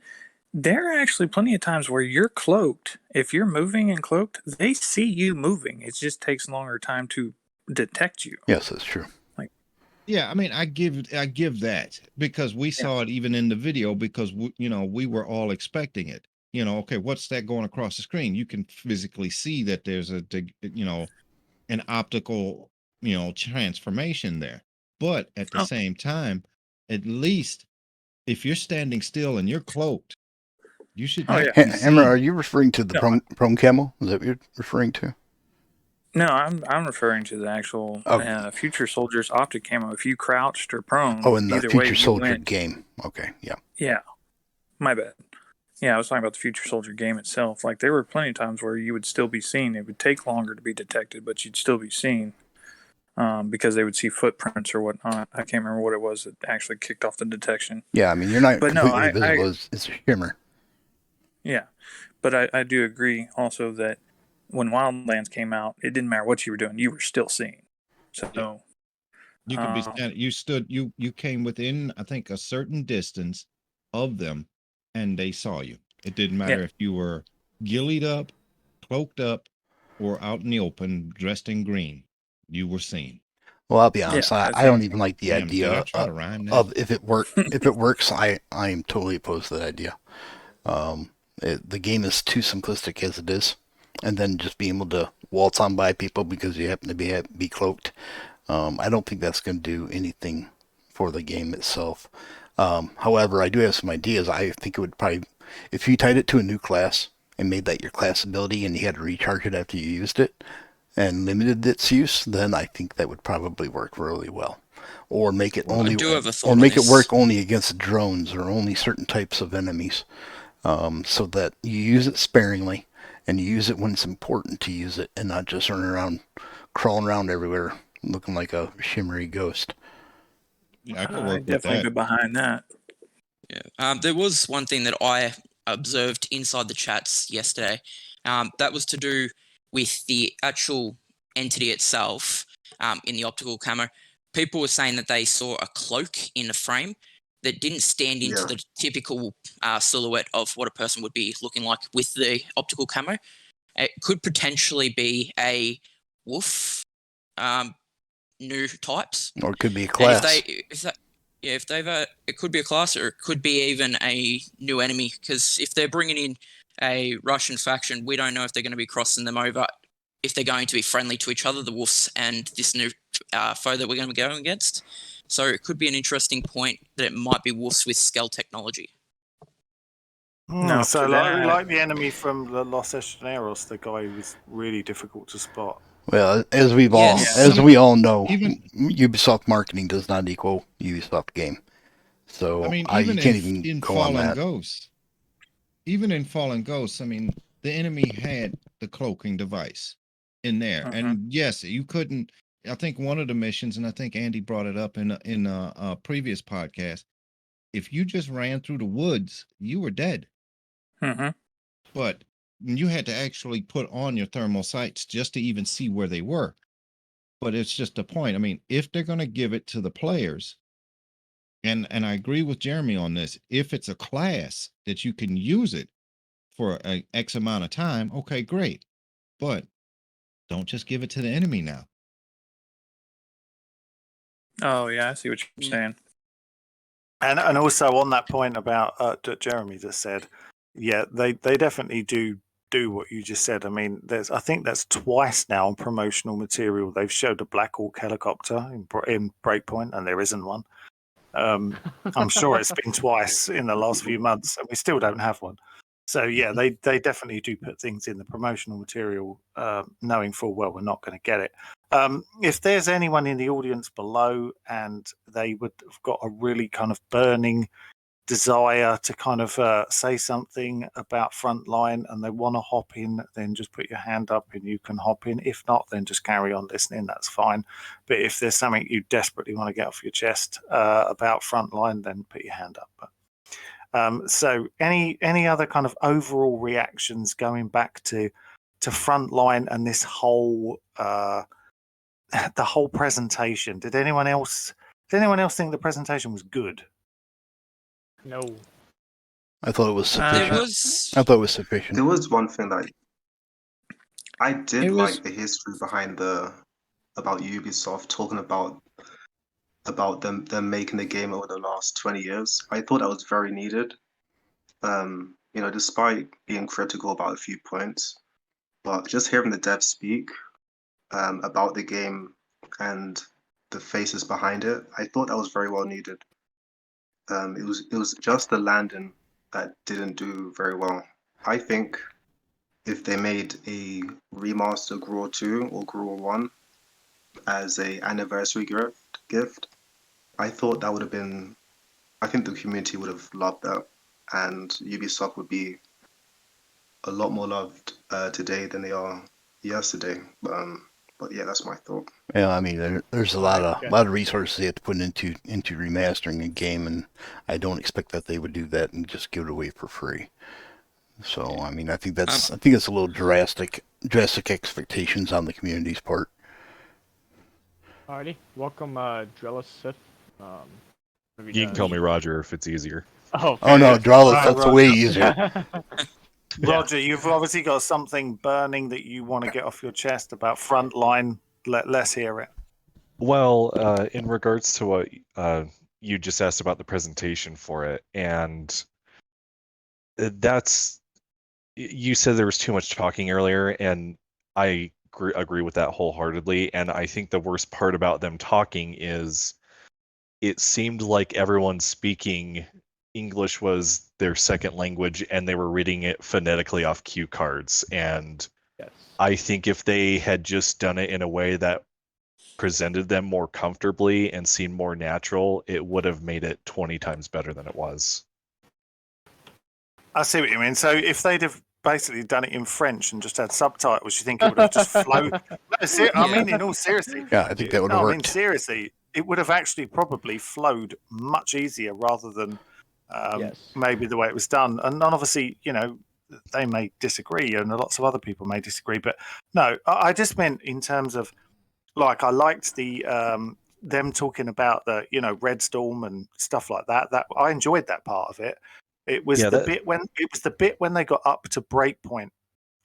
there are actually plenty of times where you're cloaked. If you're moving and cloaked, they see you moving. It just takes longer time to detect you. Yes, that's true. Yeah, I mean, I give that because we saw it even in the video because we were all expecting it. Okay, what's that going across the screen? You can physically see that there's an optical, transformation there. But at the same time, at least if you're standing still and you're cloaked, you should not be Hammer, seen. are you referring to the No, prone camo? Is that what you're referring to? No, I'm referring to the actual Future Soldier's optic camo. If you crouched or prone, Oh, in the either way Future you Soldier went. game. Okay, yeah. Yeah, my bad. Yeah, I was talking about the Future Soldier game itself. Like, there were plenty of times where you would still be seen. It would take longer to be detected, but you'd still be seen because they would see footprints or whatnot. I can't remember what it was that actually kicked off the detection. Yeah, I mean, you're not But no, completely visible. It's a shimmer. Yeah, but I do agree also that when Wildlands came out, it didn't matter what you were doing; you were still seen. So You could be you came within, I think, a certain distance of them and they saw you. It didn't matter if you were gillied up, cloaked up, or out in the open, dressed in green. You were seen. Well, I'll be honest. Yeah, I don't even like the Damn, did I idea try to rhyme that? of if it works. I am totally opposed to that idea. The game is too simplistic as it is, and then just being able to waltz on by people because you happen to be cloaked. I don't think that's going to do anything for the game itself. However, I do have some ideas. I think it would probably, if you tied it to a new class and made that your class ability and you had to recharge it after you used it and limited its use, then I think that would probably work really well. Or make it only, I do have a thought or on make it this. work only against drones or only certain types of enemies, so that you use it sparingly and you use it when it's important to use it, and not just running around, crawling around everywhere, looking like a shimmery ghost. Yeah, I could I work with definitely that. be behind that. Yeah. There was one thing that I observed inside the chats yesterday. That was to do with the actual entity itself in the optical camera. People were saying that they saw a cloak in a frame that didn't stand into the typical silhouette of what a person would be looking like with the optical camo. It could potentially be a wolf, new types. Or it could be a And class. if they've it could be a class or it could be even a new enemy, because if they're bringing in a Russian faction, we don't know if they're going to be crossing them over, if they're going to be friendly to each other, the wolves and this new foe that we're going to be going against. So it could be an interesting point that it might be wolves with scale technology. No, So to that- like the enemy from the Los Estaneros, the guy was really difficult to spot. Well, as we Yes. all know, Even- Ubisoft marketing does not equal Ubisoft game. So I mean, you even can't in even go on Fallen that. Ghosts, even in Fallen Ghosts, I mean, the enemy had the cloaking device in there, and yes, you couldn't. I think one of the missions, and I think Andy brought it up in a previous podcast. If you just ran through the woods, you were dead. Mhm. But you had to actually put on your thermal sights just to even see where they were. But it's just a point. I mean, if they're going to give it to the players, and I agree with Jeremy on this, if it's a class that you can use it for an X amount of time, okay, great. But don't just give it to the enemy now. Oh yeah, I see what you're saying. And also on that point about that Jeremy just said, yeah, they definitely do what you just said. I mean, I think that's twice now on promotional material they've showed a Black Hawk helicopter in Breakpoint, and there isn't one. I'm sure it's been twice in the last few months, and we still don't have one. So yeah, they definitely do put things in the promotional material, knowing full well we're not going to get it. If there's anyone in the audience below and they would have got a really kind of burning desire to kind of say something about Frontline and they want to hop in, then just put your hand up and you can hop in. If not, then just carry on listening. That's fine. But if there's something you desperately want to get off your chest about Frontline, then put your hand up. So any other kind of overall reactions going back to Frontline and this whole the whole presentation? Did anyone else think the presentation was good? No. I thought it was sufficient. I thought it was sufficient. There was one thing that I did It was- like the history behind about Ubisoft talking about them making the game over the last 20 years. I thought that was very needed. Despite being critical about a few points, but just hearing the devs speak about the game and the faces behind it, I thought that was very well needed. It was just the landing that didn't do very well. I think if they made a remaster Graw 2 or Graw 1 as a anniversary gift, I thought that would have been. I think the community would have loved that, and Ubisoft would be a lot more loved today than they are yesterday. But yeah, that's my thought. Yeah, I mean, there's a lot of resources they have to put into remastering a game, and I don't expect that they would do that and just give it away for free. So, I mean, I think that's a little drastic expectations on the community's part. Alrighty, welcome, Drella Sith. You can call me Roger if it's easier. Oh no, Drella, that's Roger. way easier. Roger, you've obviously got something burning that you want to get off your chest about Frontline. Let's hear it. Well, in regards to what you just asked about the presentation for it, and you said there was too much talking earlier, and I agree with that wholeheartedly. And I think the worst part about them talking is it seemed like everyone speaking English was their second language, and they were reading it phonetically off cue cards. And yes. I think if they had just done it in a way that presented them more comfortably and seemed more natural, it would have made it 20 times better than it was. I see what you mean. So if they'd have basically done it in French and just had subtitles, you think it would have just flowed? No, I mean, in all seriously. Yeah, I think that would have I worked. mean, seriously, it would have actually probably flowed much easier rather than maybe the way it was done. And obviously, they may disagree, and lots of other people may disagree. But no, I just meant in terms of, like, I liked the them talking about the Red Storm and stuff like that. That I enjoyed that part of it. It was the bit when they got up to Breakpoint,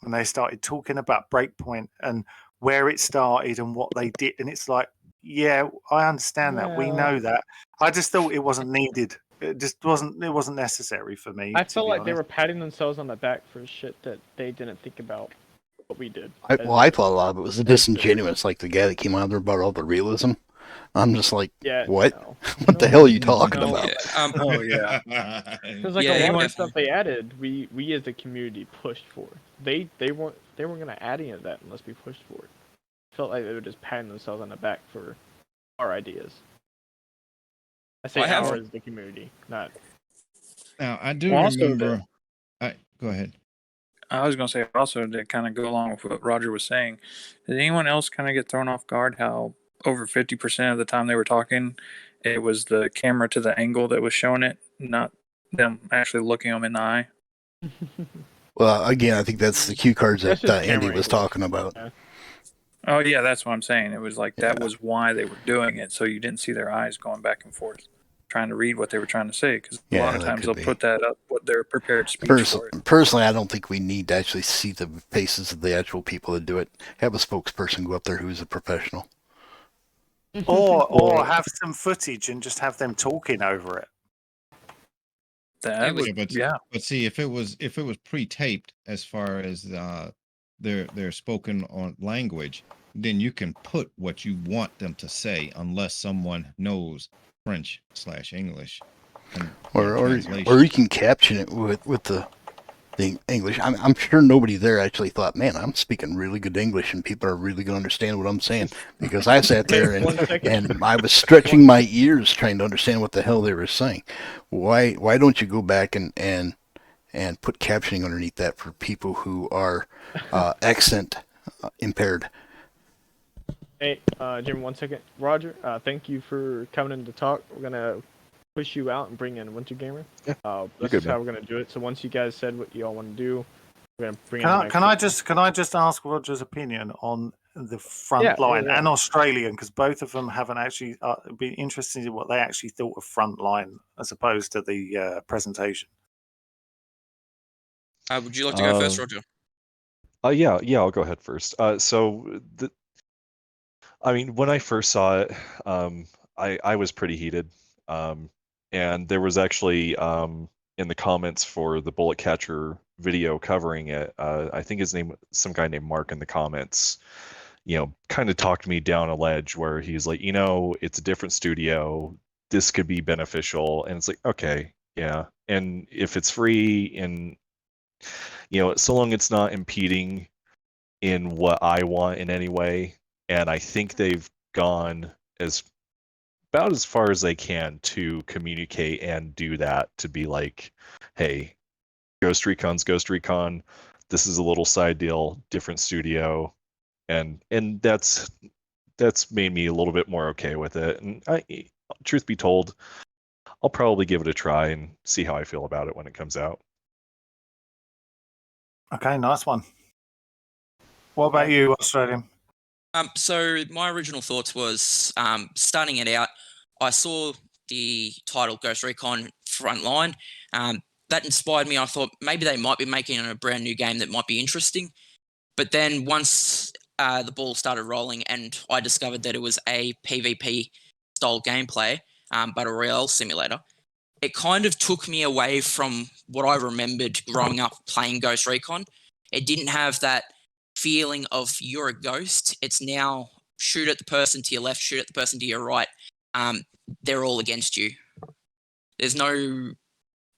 when they started talking about Breakpoint and where it started and what they did, and it's like, yeah, I understand that. We know that. I just thought it wasn't needed. It just wasn't. It wasn't necessary for me. I felt like they were patting themselves on the back for shit that they didn't think about what we did. I thought a lot of it was disingenuous, like the guy that came out there about all the realism. I'm just like, what? No. What the hell are you talking about? Oh yeah. Because like a lot of stuff they added, we as a community pushed for. They weren't gonna add any of that unless we pushed for it. Felt like they were just patting themselves on the back for our ideas. I say ours as the community, not. Now I do remember. Go ahead. I was going to say also to kind of go along with what Roger was saying. Did anyone else kind of get thrown off guard how over 50% of the time they were talking, it was the camera to the angle that was showing it, not them actually looking them in the eye? Well, again, I think that's the cue cards that Andy was talking about. Yeah. Oh, yeah, that's what I'm saying. It was like that was why they were doing it, so you didn't see their eyes going back and forth, trying to read what they were trying to say, because a lot of times they'll put that up, what their prepared speech for it. Personally, I don't think we need to actually see the faces of the actual people that do it. Have a spokesperson go up there who's a professional. Or have some footage and just have them talking over it. But see, if it was pre-taped as far as their spoken on language, then you can put what you want them to say, unless someone knows French/English. Or you can caption it with the the English. I'm sure nobody there actually thought, man, I'm speaking really good English and people are really going to understand what I'm saying, because I sat there One second. and I was stretching my ears trying to understand what the hell they were saying. Why don't you go back and put captioning underneath that for people who are accent impaired? Hey, Jim, 1 second. Roger, thank you for coming in to talk. We're gonna push you out and bring in Winter Gamer. Yeah, That's good, just how man. we're gonna do it. So once you guys said what you all want to do, we're gonna bring Can in. I, can I just ask Roger's opinion on the Frontline yeah. and Australian, because both of them haven't actually been interested in what they actually thought of Frontline as opposed to the presentation. Would you like to go first, Roger? Yeah, I'll go ahead first. I mean, when I first saw it, I was pretty heated, and there was actually in the comments for the Bullet Catcher video covering it, I think his name, some guy named Mark in the comments, kind of talked me down a ledge where he's like, it's a different studio, this could be beneficial, and it's like, okay, yeah, and if it's free and so long it's not impeding in what I want in any way. And I think they've gone about as far as they can to communicate and do that, to be like, hey, Ghost Recon's Ghost Recon. This is a little side deal, different studio. And that's made me a little bit more okay with it. And truth be told, I'll probably give it a try and see how I feel about it when it comes out. Okay, nice one. What about you, Australian? So my original thoughts was starting it out. I saw the title Ghost Recon Frontline. That inspired me. I thought maybe they might be making a brand new game that might be interesting. But then once the ball started rolling and I discovered that it was a PvP style gameplay, Battle Royale simulator, it kind of took me away from what I remembered growing up playing Ghost Recon. It didn't have that feeling of you're a ghost. It's now shoot at the person to your left, shoot at the person to your right. They're all against you. There's no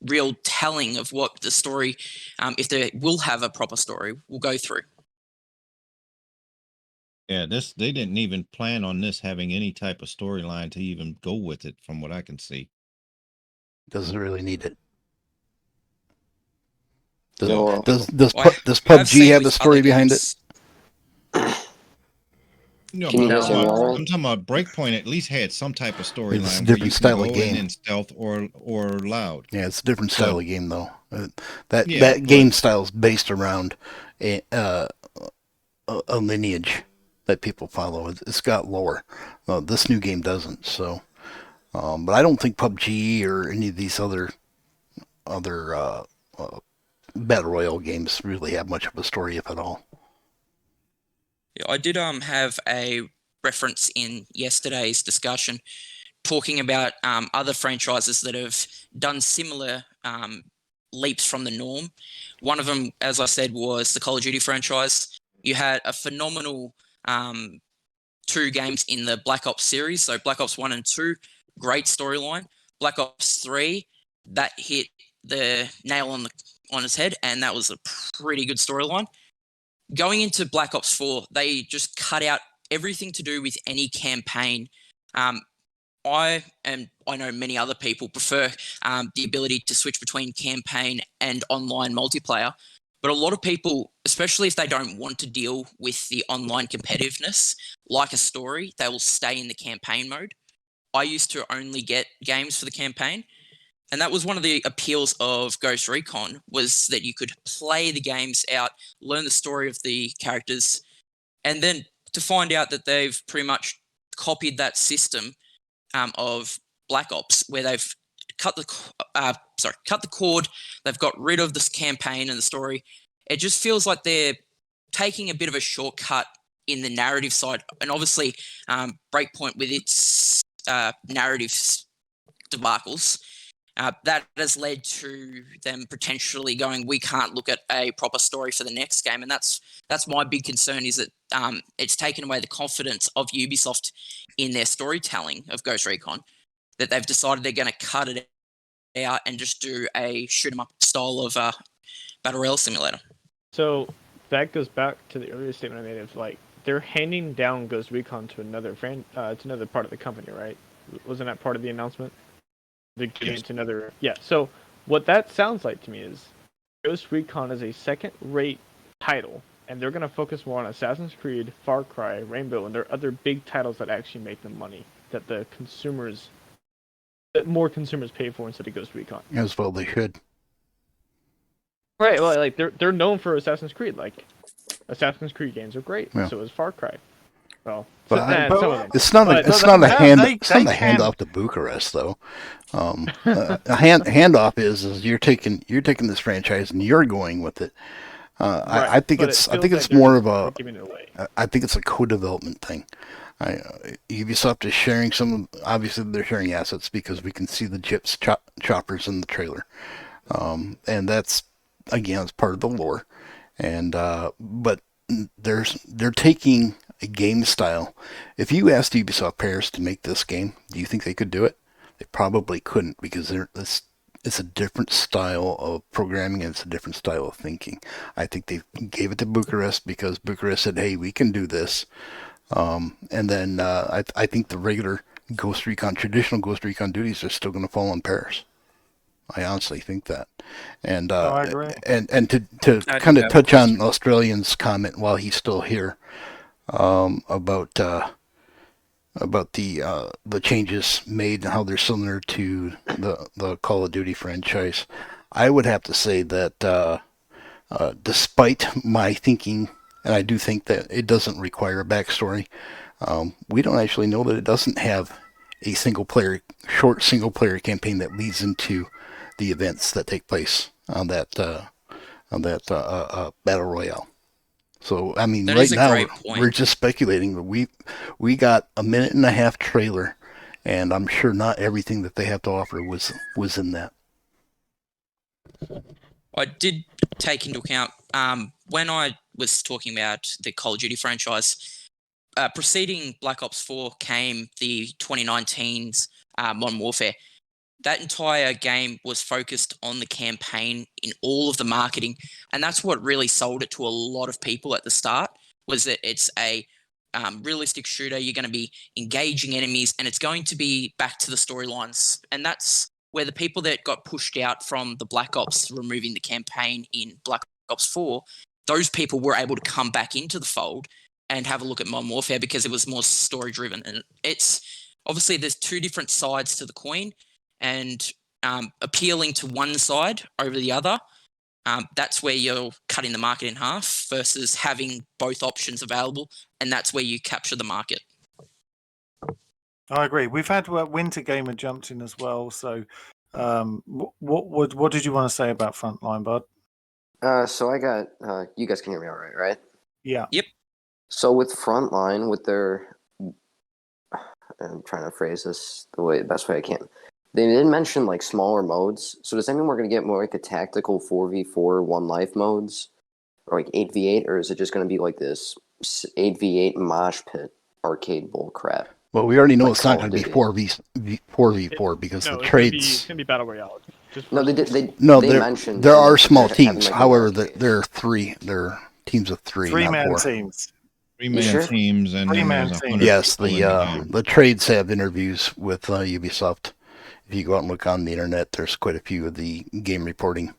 real telling of what the story, if they will have a proper story, will go through. Yeah, they didn't even plan on this having any type of storyline to even go with it, from what I can see. Doesn't really need it. No. Does Well, does I've seen PUBG have a with story other behind it? games- No, Can you but guys hear me all right? I'm talking about Breakpoint at least had some type of It's a storyline where different you can style of go in game. stealth or loud. Yeah, it's a different style of game though. That Yeah, game style is based around a lineage that people follow. It's got lore. This new game doesn't. So, but I don't think PUBG or any of these other battle royale games really have much of a story, if at all. Yeah, I did have a reference in yesterday's discussion talking about other franchises that have done similar leaps from the norm. One of them, as I said, was the Call of Duty franchise. You had a phenomenal 2 games in the Black Ops series. So Black Ops 1 and 2, great storyline. Black Ops 3, that hit the nail on its head, and that was a pretty good storyline. Going into Black Ops 4, they just cut out everything to do with any campaign. I know many other people prefer the ability to switch between campaign and online multiplayer, but a lot of people, especially if they don't want to deal with the online competitiveness, like a story, they will stay in the campaign mode. I used to only get games for the campaign, and that was one of the appeals of Ghost Recon, was that you could play the games out, learn the story of the characters, and then to find out that they've pretty much copied that system of Black Ops, where they've cut the cord. They've got rid of this campaign and the story. It just feels like they're taking a bit of a shortcut in the narrative side, and obviously, Breakpoint with its narrative debacles. That has led to them potentially going, we can't look at a proper story for the next game, and that's my big concern, is that it's taken away the confidence of Ubisoft in their storytelling of Ghost Recon, that they've decided they're going to cut it out and just do a shoot 'em up style of battle royale simulator. So that goes back to the earlier statement I made of like they're handing down Ghost Recon to another to another part of the company, right? Wasn't that part of the announcement? They're giving it to another. Yeah. So what that sounds like to me is Ghost Recon is a second-rate title, and they're going to focus more on Assassin's Creed, Far Cry, Rainbow, and there are other big titles that actually make them money that more consumers pay for instead of Ghost Recon. As well, they should. Right. Well, like they're known for Assassin's Creed. Like Assassin's Creed games are great. Yeah. So is Far Cry. Well, But some of them. it's not But- it's not a they handoff to Bucharest though. A handoff is you're taking this franchise and you're going with it. I think but it's it feels like more they're of a giving it away. I think it's a co-development thing. Ubisoft is sharing obviously they're sharing assets because we can see the choppers in the trailer, and that's again it's part of the lore, and but they're taking a game style. If you asked Ubisoft Paris to make this game, do you think they could do it? They probably couldn't because it's a different style of programming and it's a different style of thinking. I think they gave it to Bucharest because Bucharest said, hey, we can do this. And then I think the regular traditional Ghost Recon duties are still going to fall on Paris. I honestly think that. And I agree. And to kind of touch on Australian's comment while he's still here about the changes made and how they're similar to the Call of Duty franchise, I would have to say that despite my thinking, and I do think that it doesn't require a backstory, we don't actually know that it doesn't have a short single player campaign that leads into the events that take place on that battle royale. So I mean, right now we're just speculating, but we got a 1.5-minute trailer, and I'm sure not everything that they have to offer was in that. I did take into account when I was talking about the Call of Duty franchise. Preceding Black Ops 4 came the 2019's Modern Warfare. That entire game was focused on the campaign in all of the marketing, and that's what really sold it to a lot of people at the start, was that it's a realistic shooter. You're going to be engaging enemies, and it's going to be back to the storylines, and that's where the people that got pushed out from the Black Ops, removing the campaign in Black Ops 4, those people were able to come back into the fold and have a look at Modern Warfare because it was more story-driven. And it's obviously there's two different sides to the coin, and appealing to one side over the other, that's where you're cutting the market in half versus having both options available, and that's where you capture the market. I agree. We've had Winter Gamer jumped in as well. So, what did you want to say about Frontline, bud? So I got you guys can hear me all right, right? Yeah. Yep. So with Frontline, with their, I'm trying to phrase this the best way I can. They didn't mention like smaller modes. So does that mean we're going to get more like the tactical 4v4 one life modes, or like 8v8, or is it just going to be like this 8v8 mosh pit arcade bull crap? Well, we already know Like it's not Call going of to be 4v4 because the trades. It's going to be battle royale. No, they mentioned there are small they're having, teams. like, However, arcade. there are three. There are teams of three, not Three-man four. teams. Three-man sure? teams, and then Three-man there's teams. 100 Yes, people in the game. the trades have interviews with Ubisoft. If you go out and look on the internet, there's quite a few of the game reporting.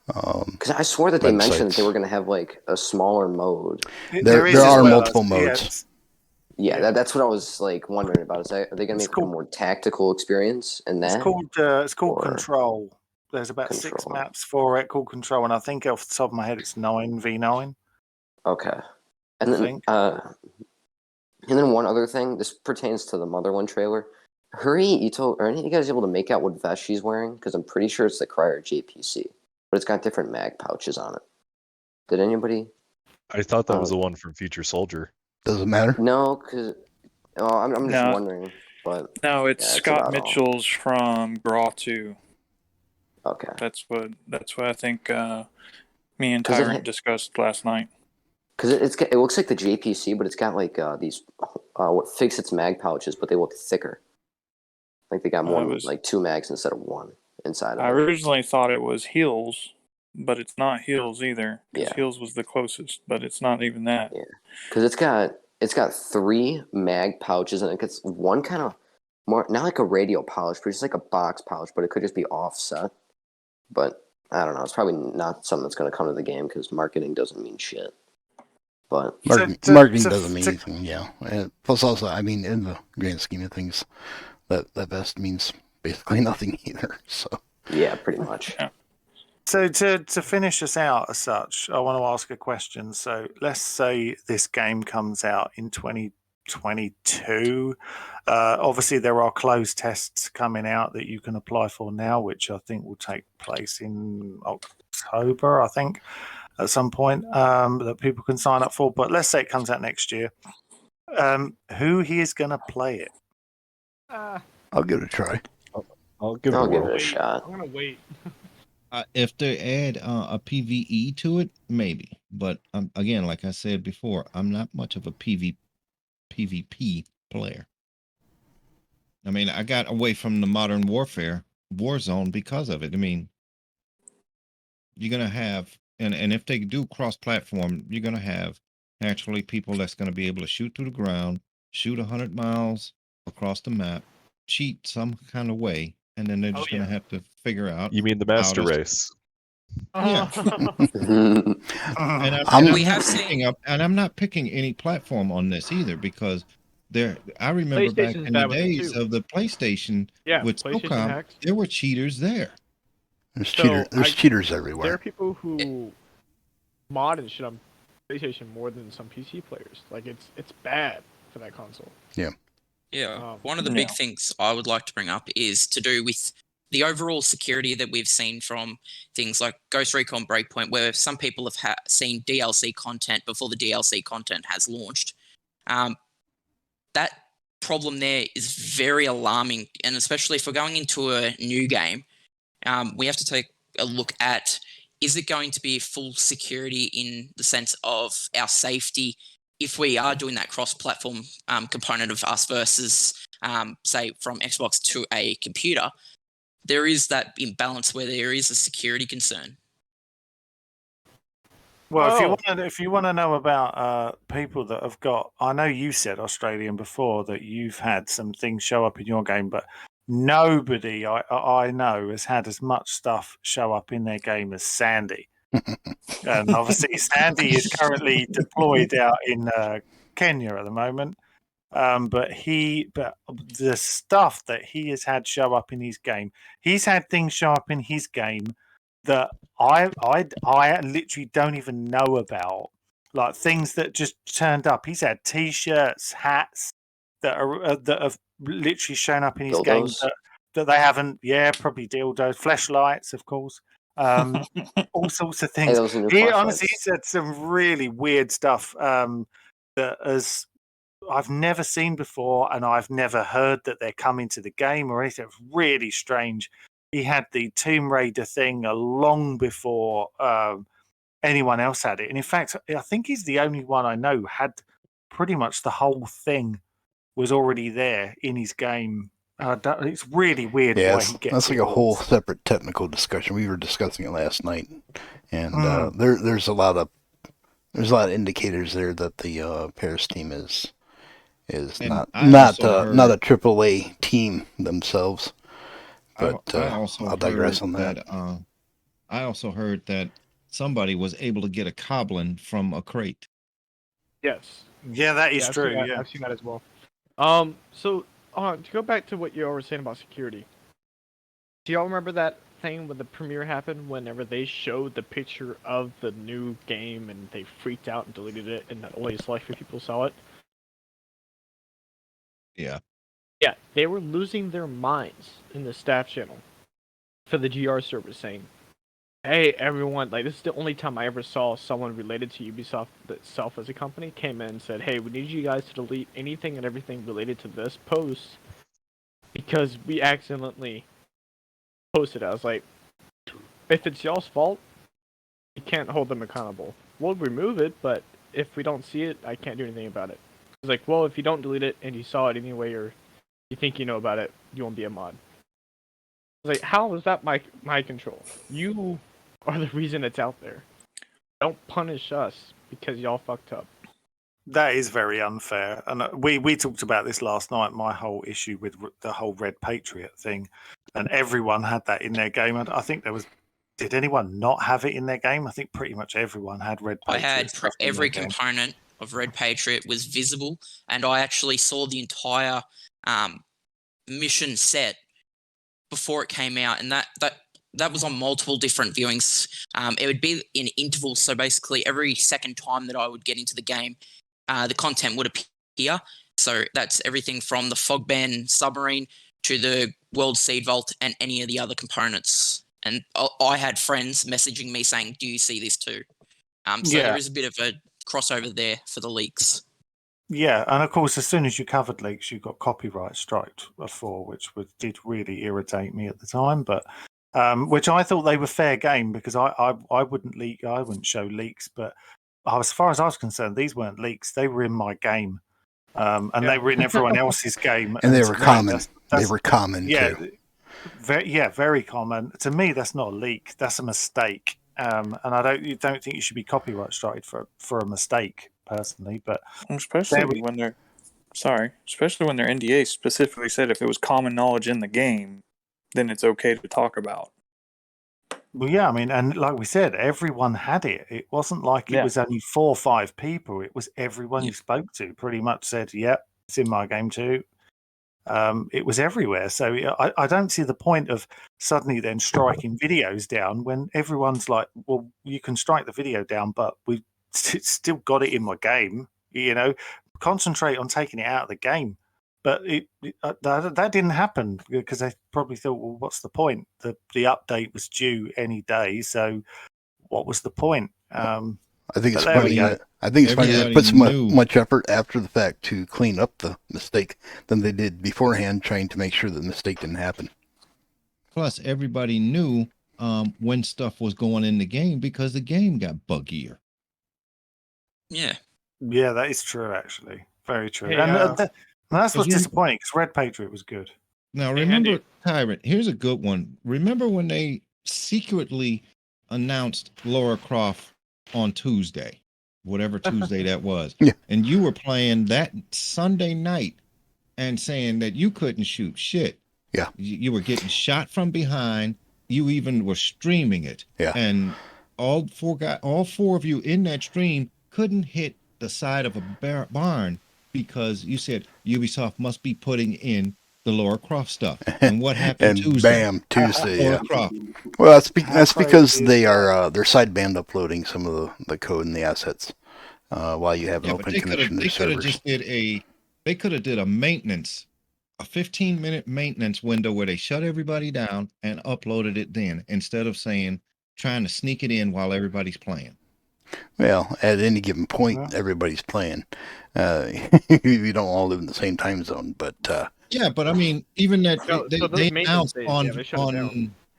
Because I swore that they mentioned that they websites. were going to have like a smaller mode. There is as are well, multiple yeah, modes. Yeah, that's what I was like wondering about. Are they going to It's make like a more tactical experience in that? It's called Or- Control. There's about 6 Control. maps for it called Control, and I think off the top of my head it's 9v9. Okay. And I then think. and then one other thing, this pertains to the Mother One trailer. Are any of you guys able to make out what vest she's wearing? Because I'm pretty sure it's the Cryer JPC, but it's got different mag pouches on it. Did anybody? I thought that was the one from Future Soldier. Does it matter? No, because I'm just No. wondering. But No, it's Yeah, it's Scott about all. Mitchell's from Graw 2. okay, That's what I think me and 'Cause it Tyrant ha- discussed last night. because it looks like the JPC, but it's got like these what fix its mag pouches, but they look thicker. Like they got more was- like 2 mags instead of 1 inside I of it. originally thought it was heels, but it's not Hills either. Because Yeah. Hills was the closest, but it's not even that. Yeah, because it's got 3 mag pouches, and it gets one kind of more, not like a radio pouch, but just like a box pouch, but it could just be offset. But I don't know. It's probably not something that's going to come to the game because marketing doesn't mean shit. But Marketing doesn't mean anything, yeah. And plus, also, I mean, in the grand scheme of things, that vest means basically nothing either. So yeah, pretty much. Yeah. So to finish us out as such, I want to ask a question. So let's say this game comes out in 2022. Obviously, there are closed tests coming out that you can apply for now, which I think will take place in October, I think, at some point, that people can sign up for. But let's say it comes out next year. Who he is going to play it? I'll give it a try. I'll give it I'll a give whirl. it a shot. I'm gonna wait. If they add a PVE to it, maybe. But again, like I said before, I'm not much of a PvP player. I mean, I got away from the Modern Warfare Warzone because of it. I mean, you're gonna have, and if they do cross-platform, you're gonna have actually people that's gonna be able to shoot through the ground, shoot 100 miles across the map, cheat some kind of way, and then they're just gonna have to figure out. You mean the master race? Yeah. Mhm. And I'm not picking any platform on this either, because I remember back PlayStation's in bad the with it days too. of the PlayStation Yeah, with PlayStation SOCOM, hacks. there were cheaters there. There's So, cheaters There are everywhere. people who mod and shit on PlayStation more than some PC players. Like it's bad for that console. Yeah, one of the Yeah. big things I would like to bring up is to do with the overall security that we've seen from things like Ghost Recon Breakpoint, where some people have seen DLC content before the DLC content has launched. That problem there is very alarming, and especially if we're going into a new game, we have to take a look at, is it going to be full security in the sense of our safety if we are doing that cross-platform component of us versus, say, from Xbox to a computer? There is that imbalance where there is a security concern. Well, if you want to know about people that have got, I know you said Australian before that you've had some things show up in your game, but nobody I know has had as much stuff show up in their game as Sandy. And obviously, Sandy is currently deployed out in Kenya at the moment. But the stuff that he has had show up in his game, he's had things show up in his game that I literally don't even know about, like things that just turned up. He's had T-shirts, hats that have literally shown up in his game Dildos? that they haven't. Yeah, probably dildos, fleshlights, of course. All sorts of Hey, things. those are new He honestly flashlights. said some really weird stuff that has I've never seen before, and I've never heard that they're coming to the game or anything. It's really strange. He had the Tomb Raider thing long before anyone else had it, and in fact, I think he's the only one I know had pretty much the whole thing was already there in his game. It's really weird Yeah, why he gets that's like it a whole all. separate technical discussion. We were discussing it last night, and Mm. there's a lot of indicators there that the Paris team is And not a AAA team themselves. But I also I'll digress heard on that. I also heard that somebody was able to get a Coblin from a crate. Yes. Yeah, that is I've true. seen that. Yeah. I've seen that as well. So to go back to what you all were saying about security, do y'all remember that thing when the premiere happened? Whenever they showed the picture of the new game and they freaked out and deleted it, and only a select few people saw it. Yeah. Yeah, they were losing their minds in the staff channel for the GR server, saying, "Hey, everyone! Like, this is the only time I ever saw someone related to Ubisoft itself as a company came in and said, "Hey, we need you guys to delete anything and everything related to this post because we accidentally posted it." I was like, "If it's y'all's fault, you can't hold them accountable. We'll remove it, but if we don't see it, I can't do anything about it." It's like, well, if you don't delete it and you saw it anyway, or you think you know about it, you won't be a mod. It's like, how is that my control? You are the reason it's out there. Don't punish us because y'all fucked up. That is very unfair. And we talked about this last night, my whole issue with the whole Red Patriot thing. And everyone had that in their game. I think there was... Did anyone not have it in their game? I think pretty much everyone had Red I Patriot had stuff in every their game. component of Red Patriot was visible, and I actually saw the entire mission set before it came out, and that was on multiple different viewings. It would be in intervals, so basically every second time that I would get into the game, the content would appear. So that's everything from the Fogban submarine to the World Seed Vault and any of the other components. And I had friends messaging me saying, "Do you see this too?" So there is a bit of a crossover there for the leaks. Yeah, and of course, as soon as you covered leaks, you got copyright striked for, which did really irritate me at the time. But which I thought they were fair game, because I wouldn't leak, I wouldn't show leaks. But as far as I was concerned, these weren't leaks; they were in my game, and they were in everyone else's game. And they to were me, common. that's, They were common too. very common. To me, that's not a leak; that's a mistake. And I don't think you should be copyright striked for a mistake, personally. But especially when their NDA specifically said if it was common knowledge in the game, then it's okay to talk about. Well, yeah, I mean, and like we said, everyone had it. It wasn't like it was only 4 or 5 people. It was everyone you spoke to pretty much said, "Yep, it's in my game too." It was everywhere. So I don't see the point of suddenly then striking videos down when everyone's like, "Well, you can strike the video down, but we still got it in my game." Concentrate on taking it out of the game. But that didn't happen, because they probably thought, well, what's the point? The update was due any day, so what was the point? I think it's funny. I think it's funny they put so much effort after the fact to clean up the mistake than they did beforehand, trying to make sure that the mistake didn't happen. Plus, everybody knew when stuff was going in the game, because the game got buggier. Yeah, that is true. Actually, very true. Hey, And that's what's disappointing, because Red Patriot was good. Now, remember, Tyrant, here's a good one. Remember when they secretly announced Lara Croft on Tuesday, whatever Tuesday that was, and you were playing that Sunday night and saying that you couldn't shoot shit. Yeah, you were getting shot from behind. You even were streaming it. Yeah, and all four of you in that stream couldn't hit the side of a barn, because you said Ubisoft must be putting in the Lara Croft stuff. And what happened and Tuesday? Bam, Tuesday. Lara Croft. Well, that's because they're sideband uploading some of the code and the assets while you have an open connection to the servers. They could have did a 15-minute maintenance window where they shut everybody down and uploaded it then, instead of trying to sneak it in while everybody's playing. Well, at any given point, everybody's playing. We don't all live in the same time zone, but yeah, but I mean, even that they announced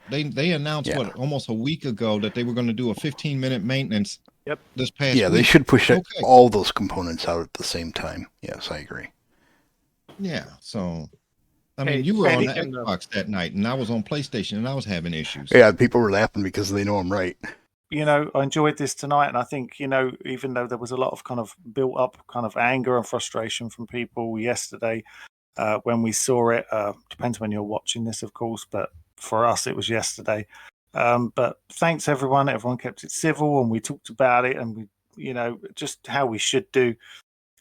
they announced almost a week ago that they were going to do a 15-minute maintenance. Yep. This past week. They should push all those components out at the same time. Yes, I agree. Yeah, so I mean, you were on the Xbox that night, and I was on PlayStation, and I was having issues. Yeah, people were laughing because they know I'm right. I enjoyed this tonight, and I think, even though there was a lot of kind of built up kind of anger and frustration from people yesterday when we saw it, depends when you're watching this, of course, but for us, it was yesterday. But thanks, everyone. Everyone kept it civil, and we talked about it, and we, just how we should do.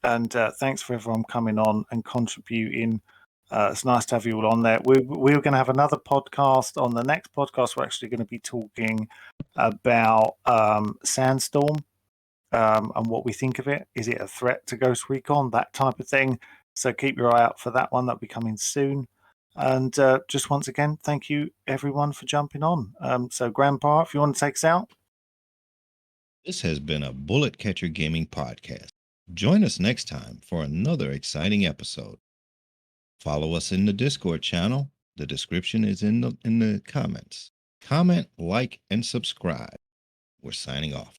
And thanks for everyone coming on and contributing. It's nice to have you all on there. We're going to have another podcast. On the next podcast, we're actually going to be talking about Sandstorm and what we think of it. Is it a threat to Ghost Recon? That type of thing. So keep your eye out for that one. That'll be coming soon. And just once again, thank you, everyone, for jumping on. So, Grandpa, if you want to take us out. This has been a Bullet Catcher Gaming podcast. Join us next time for another exciting episode. Follow us in the Discord channel. The description is in the comments. Comment, like, and subscribe. We're signing off.